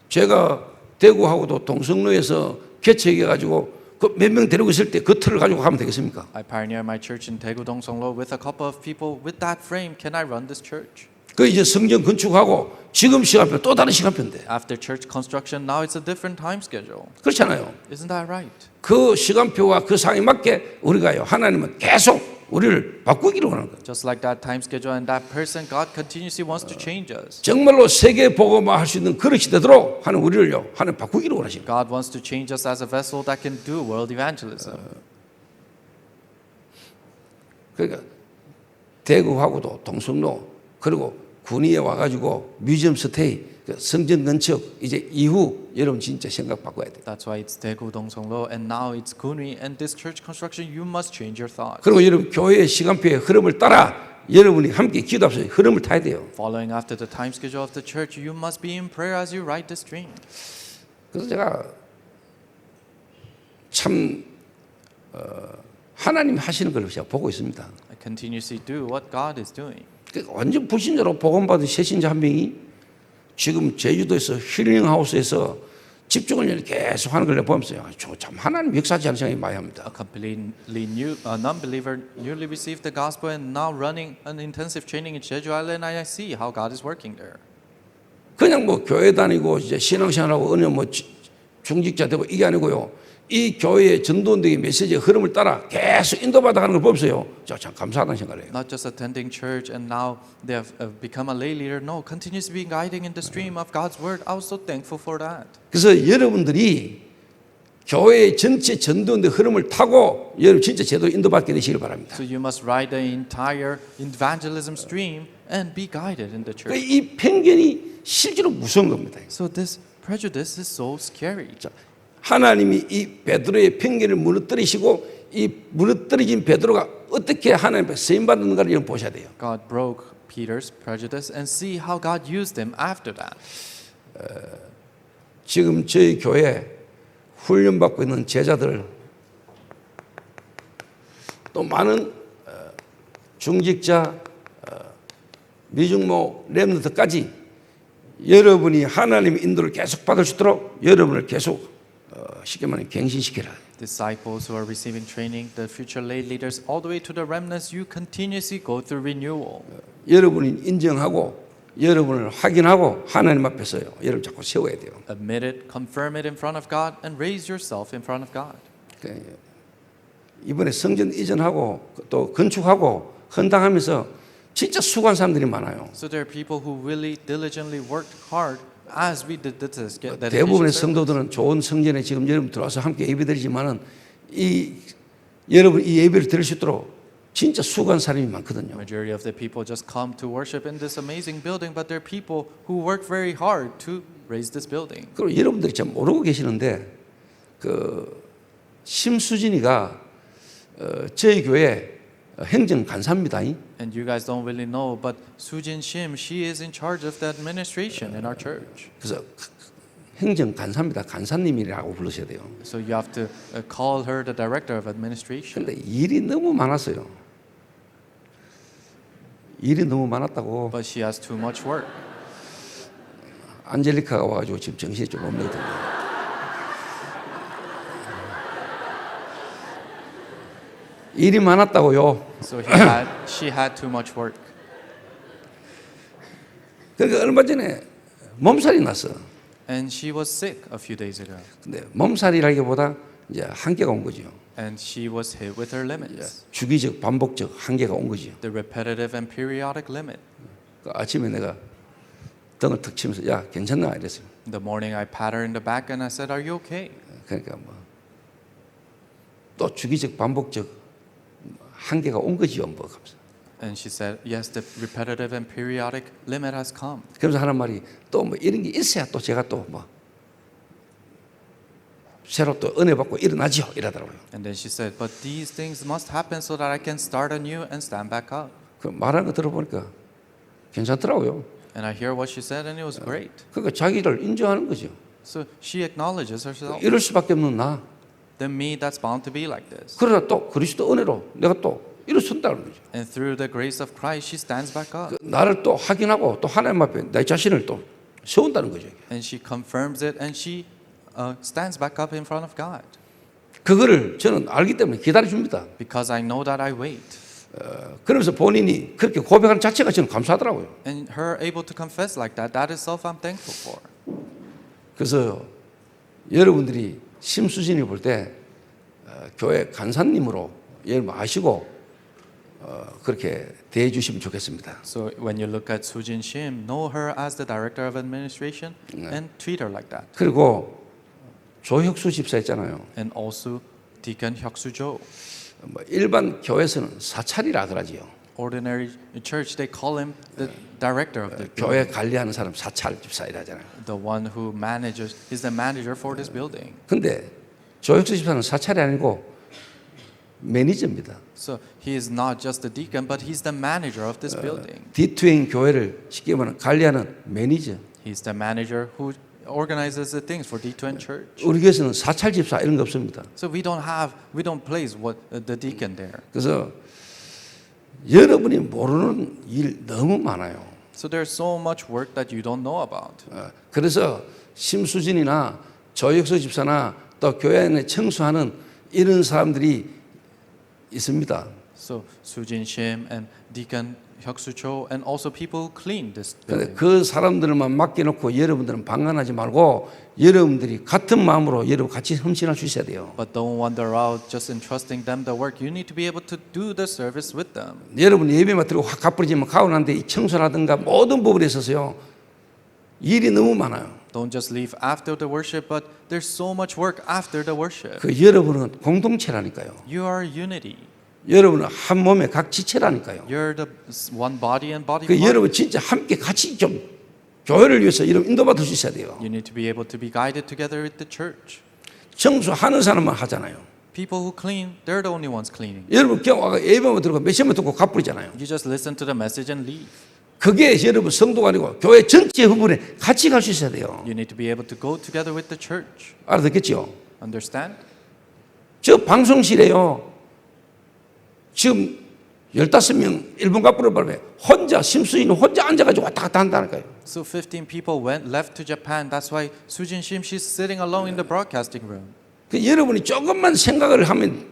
제가 대구하고도 동성로에서 개척해가지고 그 몇 명 데리고 있을 때 그 틀을 가지고 가면 되겠습니까? I pioneer my church in Daegu Dongsonglo with a couple of people with that frame. Can I run this church? 그 이제 성전 건축하고 지금 시간표 또 다른 시간표인데 After church construction, now it's a different time schedule. 그렇잖아요. Isn't that right? 그 시간표와 그 상황에 맞게 우리가요 하나님은 계속 우리를 바꾸기를 원하는 거예요. Just like that time schedule and that person, God continuously wants to change us. 정말로 세계 복음화 할 수 있는 그릇이 되도록 하는 우리를요 하나님 바꾸기를 원하십니다. God wants to change us as a vessel that can do world evangelism. 그러니까 대구하고도 동성로 그리고 군위에 와가지고 뮤지엄 스테이 성전 건축 이제 이후 여러분 진짜 생각 바꿔야 돼요. That's why it's Daegu Dongsonglo and now it's Kunwi and this church construction. You must change your thoughts. 그리고 여러분 교회의 시간표의 흐름을 따라 여러분이 함께 기도하면서 흐름을 타야 돼요. Following after the time schedule of the church, you must be in prayer as you write this dream. 그래서 제가 참 하나님 하시는 걸 제가 보고 있습니다. I continuously do what God is doing. 완전 불신자로 복음받은 새신자 한 명이 지금 제주도에서 힐링하우스에서 집중을 계속 하는 걸 내가 보면서 참 하나님 역사하지 않은 생각이 많이 합니다. A completely new non-believer newly received the gospel and now running an intensive training in Jeju Island, and I see how God is working there. 그냥 교회 다니고 이제 신앙생활하고 어느 중직자 되고 이게 아니고요. 이 교회의 전도원들의 메시지의 흐름을 따라 계속 인도받아가는 걸 보면서요. 참 감사하다는 생각을 해요. Not just attending church and now they have become a lay leader. No, continuously being guiding in the stream of God's word. I was so thankful for that. 그래서 여러분들이 교회의 전체 전도원의 흐름을 타고 여러분 진짜 제대로 인도받게 되시길 바랍니다. So you must ride the entire evangelism stream and be guided in the church. 이 편견이 실제로 무서운 겁니다. So this prejudice is so scary. 하나님이 이 베드로의 편견을 무너뜨리시고 이 무너뜨려진 베드로가 어떻게 하나님 앞에 쓰임 받는가를 보셔야 돼요. God broke Peter's prejudice and see how God used him after that. 지금 저희 교회 훈련받고 있는 제자들 또 많은 중직자 미중모 렘넌트까지 여러분이 하나님의 인도를 계속 받을 수 있도록 여러분을 계속 쉽게 말하면 갱신시켜라. Disciples who are receiving training, the future lay leaders, all the way to the remnants, you continuously go through renewal. 여러분이 인정하고 여러분을 확인하고 하나님 앞에서요. 여러분 자꾸 세워야 돼요. Admit it, confirm it in front of God, and raise yourself in front of God. 이번에 성전 이전하고 또 건축하고 헌당하면서 진짜 수고한 사람들이 많아요. So there are people who really diligently worked hard as we did this. 대부분의 성도들은 좋은 성전에 지금 여러분 들어와서 함께 예배드리지만은 여러분 이 예배를 드릴 수 있도록 진짜 수고한 사람이 많거든요. Majority of the people just come to worship in this amazing building, but there are people who work very hard to raise this building. 그리고 여러분들이 잘 모르고 계시는데 그 심수진이가 저희 교회 행정 간사입니다. And you guys don't really know, but Sujin Shim, she is in charge of the administration in our church. 그래서 행정 간사입니다. 간사님이라고 부르셔야 돼요. So you have to call her the director of administration. 근데 일이 너무 많았어요. 일이 너무 많았다고 But she has too much work. 안젤리카가 와가지고 지금 정신이 좀 없거든요. 일이 많았다고요. So she had too much work. 그러니까 얼마 전에 몸살이 났어. And she was sick a few days ago. 근데 몸살이라기보다 이제 한계가 온 거죠. And she was hit with her limits. 주기적 반복적 한계가 온 거죠. The repetitive and periodic limit. 그 아침에 내가 등을 턱 치면서 야 괜찮나 이랬어요. In the morning I pat her in the back and I said, "Are you okay?" 그러니까 뭐 또 주기적 반복적 한계가 온 거지요, 뭐 하면서. And she said, "Yes, the repetitive and periodic limit has come." 그러면서 하는 말이 또 뭐 이런 게 있어야 또 제가 또 뭐 새로 또 은혜 받고 일어나지요 이러더라고요. And then she said, "But these things must happen so that I can start anew and stand back up." 그 말하는 거 들어보니까 괜찮더라고요. And I hear what she said, and it was great. 그러니까 자기를 인정하는 거죠. So she acknowledges herself. 이럴 수밖에 없는 나. Then me, that's bound to be like this. 그러나 또 그리스도 은혜로 내가 또 일어선다는 거죠. And through the grace of Christ, she stands back up. 그 나를 또 확인하고 또 하나님 앞에 내 자신을 또 세운다는 거죠. And she confirms it, and she stands back up in front of God. 그거를 저는 알기 때문에 기다려줍니다. Because I know that I wait. 그러면서 본인이 그렇게 고백하는 자체가 저는 감사하더라고요. And her able to confess like that, that itself I'm thankful for. 그래서 여러분들이 심수진이 볼 때 교회 간사님으로 여러분 아시고 그렇게 대해 주시면 좋겠습니다. So when you look at Sujin Shim, know her as the director of administration and treat her like that. 그리고 조혁수 집사 있잖아요. And also Deacon Hyuk-soo Jo. 뭐 일반 교회에서는 사찰이라 그러지요. Ordinary church, they call him the director of the 교회 building. 관리하는 사람 사찰 집사이라잖아요. The one who manages is the manager for this building. 근데 조혁수 집사는 사찰이 아니고 매니저입니다. So he is not just the deacon, but he's the manager of this building. 디트웨인 교회를 쉽게 말하면 관리하는 매니저. He's the manager who organizes the things for D2N Church. 우리 교회에서는 사찰 집사 이런 거 없습니다. So we don't place what the deacon there. 그래서 여러분이 모르는 일 너무 많아요. So there's so much work that you don't know about. 그래서 심수진이나 조혁수 집사나 또 교회 안에 청소하는 이런 사람들이 있습니다. So Sujin Shim and Deacon Hyuk-soo Cho and also people who clean this 근데 building. 그 사람들만 맡겨놓고 여러분들은 방관하지 말고 여러분들이 같은 마음으로 여러분 같이 헌신할 수 있어야 돼요. But don't wander out just entrusting them the work. You need to be able to do the service with them. 여러분 예배만 드리고 확 가버리지만 가오는데 이 청소라든가 모든 부분에 있어서요 일이 너무 많아요. Don't just leave after the worship, but there's so much work after the worship. 그 여러분은 공동체라니까요. You are unity. 여러분은 한 몸의 각 지체라니까요. You're the one body and body 그 part. 여러분 진짜 함께 같이 좀 교회를 위해서 이런 인도받을 수 있어야 돼요. You need to be able to be guided together with the church. 청소하는 사람만 하잖아요. People who clean, they're the only ones cleaning. 여러분 그냥 와가 예배만 들고 몇 시간 듣고 가버리잖아요. You just listen to the message and leave. 그게 여러분 성도가 아니고 교회 전체 부분에 같이 갈 수 있어야 돼요. You need to be able to go together with the church. 알아듣겠죠? Understand? 저 방송실에요. 지금 15명 일본 갑부를 말해 혼자 심수인 혼자 앉아가지고 왔다 갔다 한다니까요. So 15 people left to Japan. That's why Sujin Shim, she's sitting alone in the broadcasting room. 여러분이 조금만 생각을 하면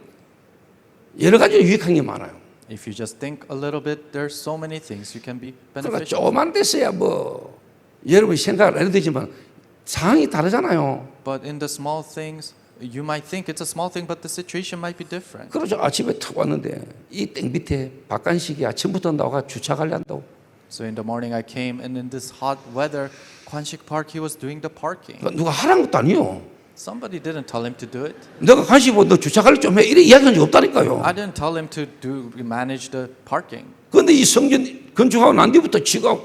여러 가지 유익한 게 많아요. If you just think a little bit, there's so many things you can be 그러니까 beneficial. 조그만 데서야 뭐 여러분이 생각을 안 해도 되지만 상황이 다르잖아요. But in the small things, you might think it's a small thing, but the situation might be different. 그러죠. 아침에 탁 왔는데 이 땡 밑에 박간식이 아침부터 나와가 주차 관리한다고. So in the morning I came, and in this hot weather, Kwanshik Park, he was doing the parking. 그러니까 누가 하라는 것도 아니요. Somebody didn't tell him to do it. 내가 간식 너 주차 관리 좀 해. 이래 이야기한 적 없다니까요. I didn't tell him to manage the parking. 그런데 이 성전 건축하고 난 뒤부터 지가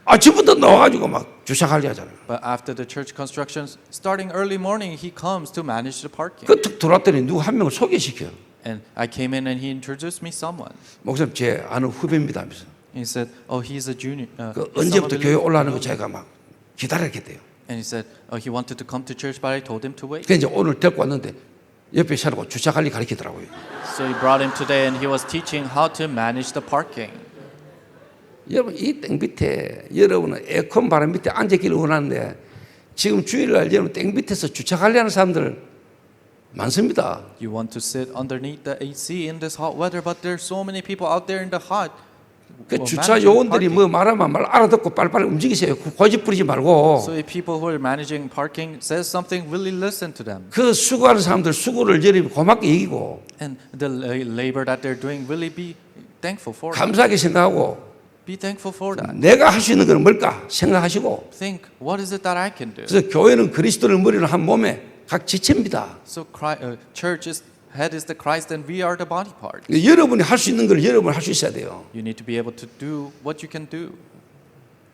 아침부터 나와가지고 막 주차 관리하잖아요. But after the church construction, starting early morning, he comes to manage the parking. 그툭 들어왔더니 누구 한 명을 소개시켜. And I came in and he introduced me someone. 목사님 제 아는 후배입니다 하면서. He said, "Oh, he's a junior." 그 he's 언제부터 someone 교회 really- 올라가는 거 제가 막 기다렸겠대요. And he said, "Oh, he wanted to come to church, but I told him to wait." 그래서 이제 오늘 데리고 왔는데 옆에 세우고 주차 관리 가르치더라고요. So he brought him today, and he was teaching how to manage the parking. 여러분 이 땡 밑에 여러분은 에어컨 바람 밑에 앉았기를 원하는데 지금 주일날 여러분 땡 밑에서 주차 관리하는 사람들 많습니다. You want to sit underneath the AC in this hot weather, but there's so many people out there in the hot. 그 who 주차 manage the 요원들이 parking. 뭐 말하면 말 알아듣고 빨리빨리 움직이세요. 고집 부리지 말고. So if people who are managing parking says something, really listen to them. 그 수고하는 사람들 수고를 여러분이 고맙게 여기고 And the labor that they're doing, really be thankful for it. 감사하게 생각하고 Be thankful for that. 내가 할 수 있는 건 뭘까 생각하시고. Think, what is it that I can do? 그래서 교회는 그리스도를 머리로 한 몸에 각 지체입니다. So church is head is the Christ, and we are the body part. 여러분이 할 수 있는 걸 여러분이 할 수 있어야 돼요. You need to be able to do what you can do.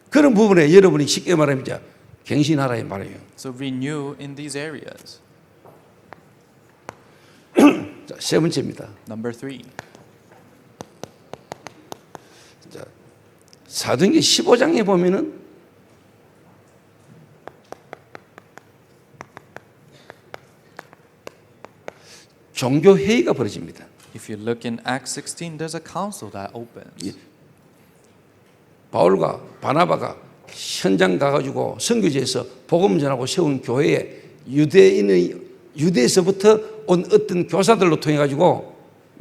그런 부분에 여러분이 쉽게 말하면 이제 갱신하라 이 말이에요. So renew in these areas. 자, 세 번째입니다. Number 3. 사도행전 15장에 보면은 종교 회의가 벌어집니다. If you look in Acts 16, there's a council that opens. 바울과 바나바가 현장 가가지고 선교지에서 복음 전하고 세운 교회에 유대에서부터 온 어떤 교사들로 통해 가지고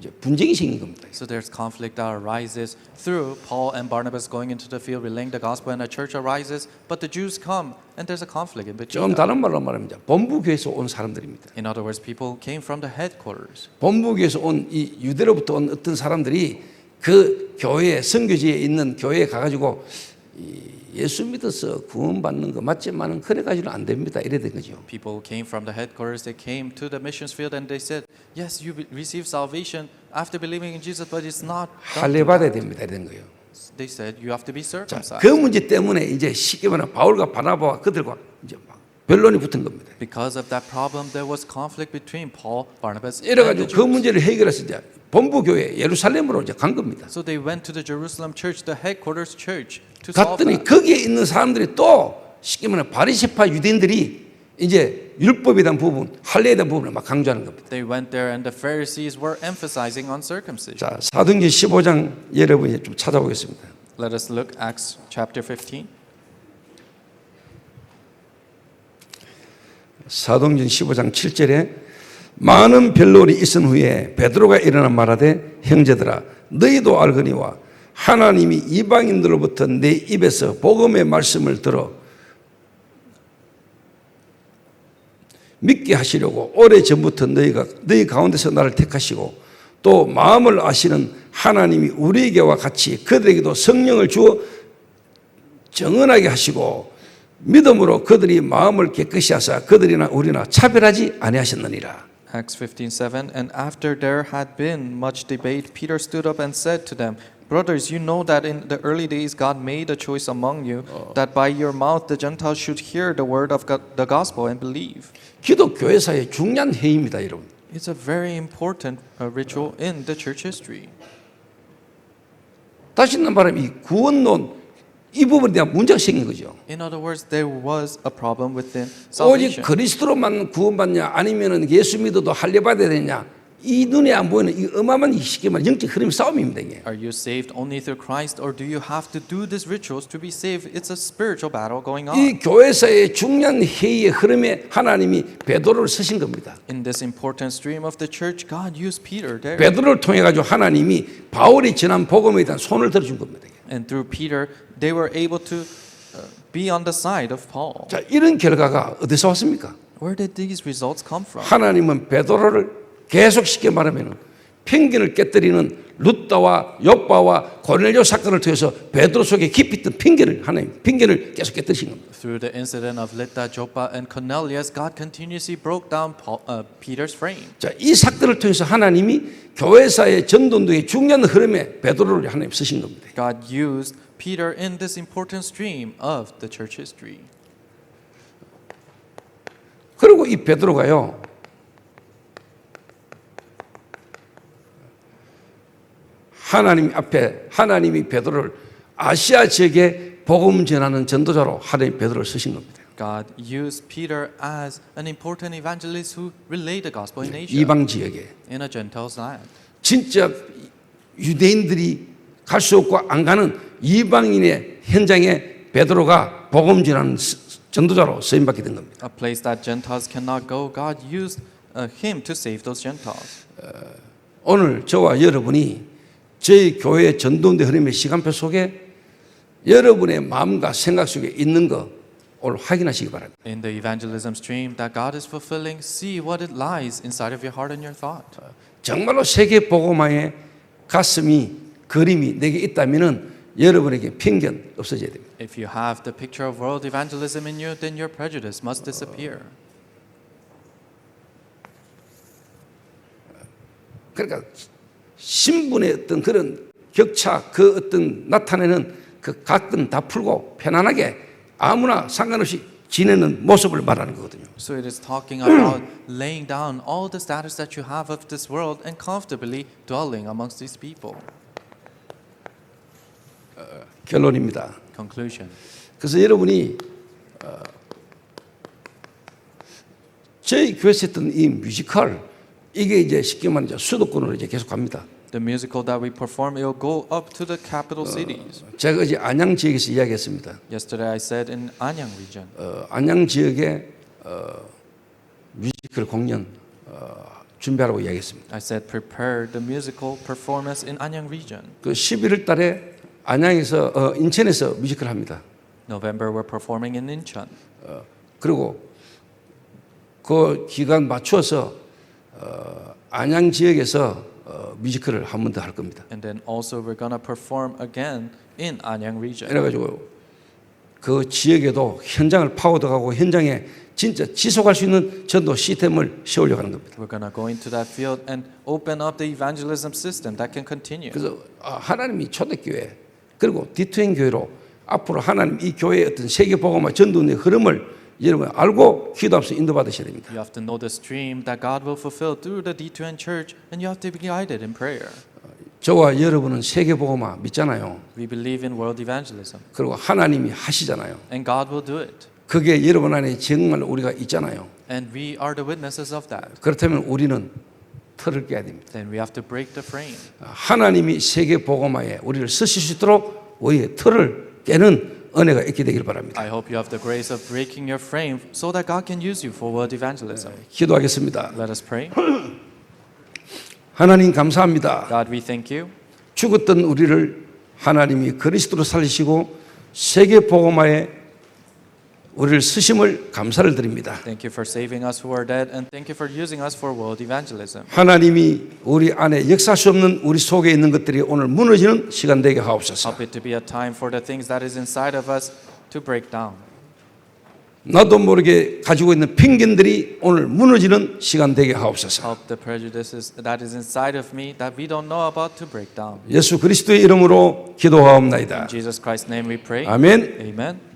이제 분쟁이 생긴 겁니다. So there's conflict that arises through Paul and Barnabas going into the field relaying the gospel, and a church arises, but the Jews come, and there's a conflict in between 좀 them. 다른 말로 말하면 본부 교회에서 온 사람들입니다. In other words, people came from the headquarters. 본부 교회에서 온 이 유대로부터 온 어떤 사람들이 그 교회 선교지에 있는 교회에 가가지고 예수 믿어서 구원받는 거 맞지만은 그래 가지고는 안 됩니다. 이래 된 거죠. People came from the headquarters, they came to the missions field, and they said, yes, you receive salvation after believing in Jesus, but it's not done. 할례 받아야 됩니다. 이래 된 거예요. They said, you have to be 자, circumcised. 그 문제 때문에 이제 쉽게 말하면 바울과 바나바와 그들과 이제 막 변론이 붙은 겁니다. Because of that problem, there was conflict between Paul, Barnabas, 이래 and the 가지고 그 Jews. 문제를 해결해서 이제 본부 교회 예루살렘으로 이제 간 겁니다. So they went to the Jerusalem church, the headquarters church, to solve 갔더니 that. 거기에 있는 사람들이 또 쉽게 말하면 바리새파 유대인들이 이제 율법에 대한 부분, 할례에 대한 부분을 막 강조하는 겁니다. They went there, and the Pharisees were emphasizing on circumcision. 자, 사도행전 15장 여러분이 좀 찾아보겠습니다. Let us look Acts chapter 15. 사도행전 15장 7절에 많은 변론이 있은 후에 베드로가 일어나 말하되 형제들아 너희도 알거니와 하나님이 이방인들로부터 내 입에서 복음의 말씀을 들어 믿게 하시려고 오래전부터 너희 가운데서 나를 택하시고 또 마음을 아시는 하나님이 우리에게와 같이 그들에게도 성령을 주어 정언하게 하시고 믿음으로 그들이 마음을 깨끗이 하사 그들이나 우리나 차별하지 아니하셨느니라. Acts 15:7. And after there had been much debate, Peter stood up and said to them, Brothers, you know that in the early days God made a choice among you, that by your mouth the Gentiles should hear the word of God, the gospel and believe. 기독교회사의 중요한 회의입니다, 여러분. It's a very important ritual in the church history. 다시 말하면 이 구원론 이 부분에 대한 문제가 생긴 거죠. In other words, there was a problem within 오직 salvation. 그리스도로만 구원받냐 아니면은 예수 믿어도 할례 받아야 되냐 이 눈에 안 보이는 이 어마어마한 쉽게 말해 영적 흐름 싸움입니다. 이게. Are you saved only through Christ, or do you have to do these rituals to be saved? It's a spiritual battle going on. 이 교회사의 중요한 회의의 흐름에 하나님이 베드로를 쓰신 겁니다. In this important stream of the church, God used Peter there. 베드로를 통해 가지고 하나님이 바울이 전한 복음에 대한 손을 들어준 겁니다. And through Peter, they were able to be on the side of Paul. 자, 이런 결과가 어디서 왔습니까? Where did these results come from? 하나님은 베드로를 계속 쉽게 말하면 편견을 깨뜨리는 룻다와 욥바와 고넬료 사건을 통해서 베드로 속에 깊이 있던 편견을 계속 깨뜨리신 겁니다. Through the incident of Lydda, Joppa, and Cornelius, God continuously broke down Peter's frame. 자, 이 사건을 통해서 하나님이 교회사의 전도의 중요한 흐름에 베드로를 하나님 쓰신 겁니다. God used Peter in this important stream of the church history. 그리고 이 베드로가요, 하나님 앞에 하나님이 베드로를 아시아 지역에 복음 전하는 전도자로 하나님 베드로를 쓰신 겁니다. God used Peter as an important evangelist who relayed the gospel in Asia, 이방 지역에 in a Gentile's land. 진짜 유대인들이 갈 수 없고 안 가는 이방인의 현장에 베드로가 복음 전하는 전도자로 쓰임 받게 된 겁니다. A place that Gentiles cannot go, God used him to save those Gentiles. 오늘 저와 여러분이 저희 교회의 전도의 흐름의 시간표 속에 여러분의 마음과 생각 속에 있는 거 오늘 확인하시기 바랍니다. In the evangelism stream that God is fulfilling, see what it lies inside of your heart and your thought. 정말로 세계 복음화의 가슴이 그림이 내게 있다면은 여러분에게 편견 없어져야 됩니다. If you have the picture of world evangelism in you, then your prejudice must disappear. 그러니까 신분의 어떤 그런 격차, 그 어떤 나타내는 그 각은 다 풀고 편안하게 아무나 상관없이 지내는 모습을 말하는 거거든요. So it is talking about laying down all the status that you have of this world and comfortably dwelling amongst these people. 결론입니다. Conclusion. 그래서 여러분이 저희 교회에서 했던 이 뮤지컬 이게 이제 쉽게 말하면 수도권으로 이제 계속 갑니다. The musical that we perform, it will go up to the capital cities. 제가 어제 안양 지역에서 이야기했습니다. Yesterday I said in Anyang region. 안양 지역에 뮤지컬 공연 준비하라고 이야기했습니다. I said prepare the musical performance in Anyang region. 그 11월 달에 안양에서 인천에서 뮤지컬 합니다. November we're performing in Incheon. 그리고 그 기간 맞춰서 안양 지역에서 뮤지컬을 한 번 더 할 겁니다. And then also we're gonna perform again in Anyang region. 그래가지고 그 지역에도 현장을 파고들어가고 현장에 진짜 지속할 수 있는 전도 시스템을 세우려고 하는 겁니다. We're gonna go into that field and open up the evangelism system that can continue. 그래서 하나님이 초대교회 그리고 디투인 교회로 앞으로 하나님 이 교회의 어떤 세계 복음화 전도의 흐름을 여러분 알고 기도하면서 인도받으셔야 됩니다. You have to know the stream that God will fulfill through the D2N church, and you have to be guided in prayer. 저와 여러분은 세계 복음화 믿잖아요. We believe in world evangelism, 그리고 하나님이 하시잖아요. and God will do it. 그게 여러분 안에 정말 우리가 있잖아요. And we are the witnesses of that. 그렇다면 우리는 틀을 깨야 됩니다. Then we have to break the frame. 하나님이 세계 복음화에 우리를 쓰실 수 있도록 우리의 틀을 깨는 은혜가 있게 되길 바랍니다. I hope you have the grace of breaking your frame so that God can use you for world evangelism. 기도하겠습니다. Let us pray. 하나님 감사합니다. God, we thank you. 죽었던 우리를 하나님이 그리스도로 살리시고 세계 복음화에 우리를 쓰심을 감사를 드립니다. Thank you for saving us who are dead, and thank you for using us for world evangelism. 하나님이 우리 안에 역사할 수 없는 우리 속에 있는 것들이 오늘 무너지는 시간 되게 하옵소서. Help it to be a time for the things that is inside of us to break down. 나도 모르게 가지고 있는 편견들이 오늘 무너지는 시간 되게 하옵소서. Help the prejudices that is inside of me that we don't know about to break down. 예수 그리스도의 이름으로 기도하옵나이다. In Jesus Christ's name we pray. 아멘. Amen.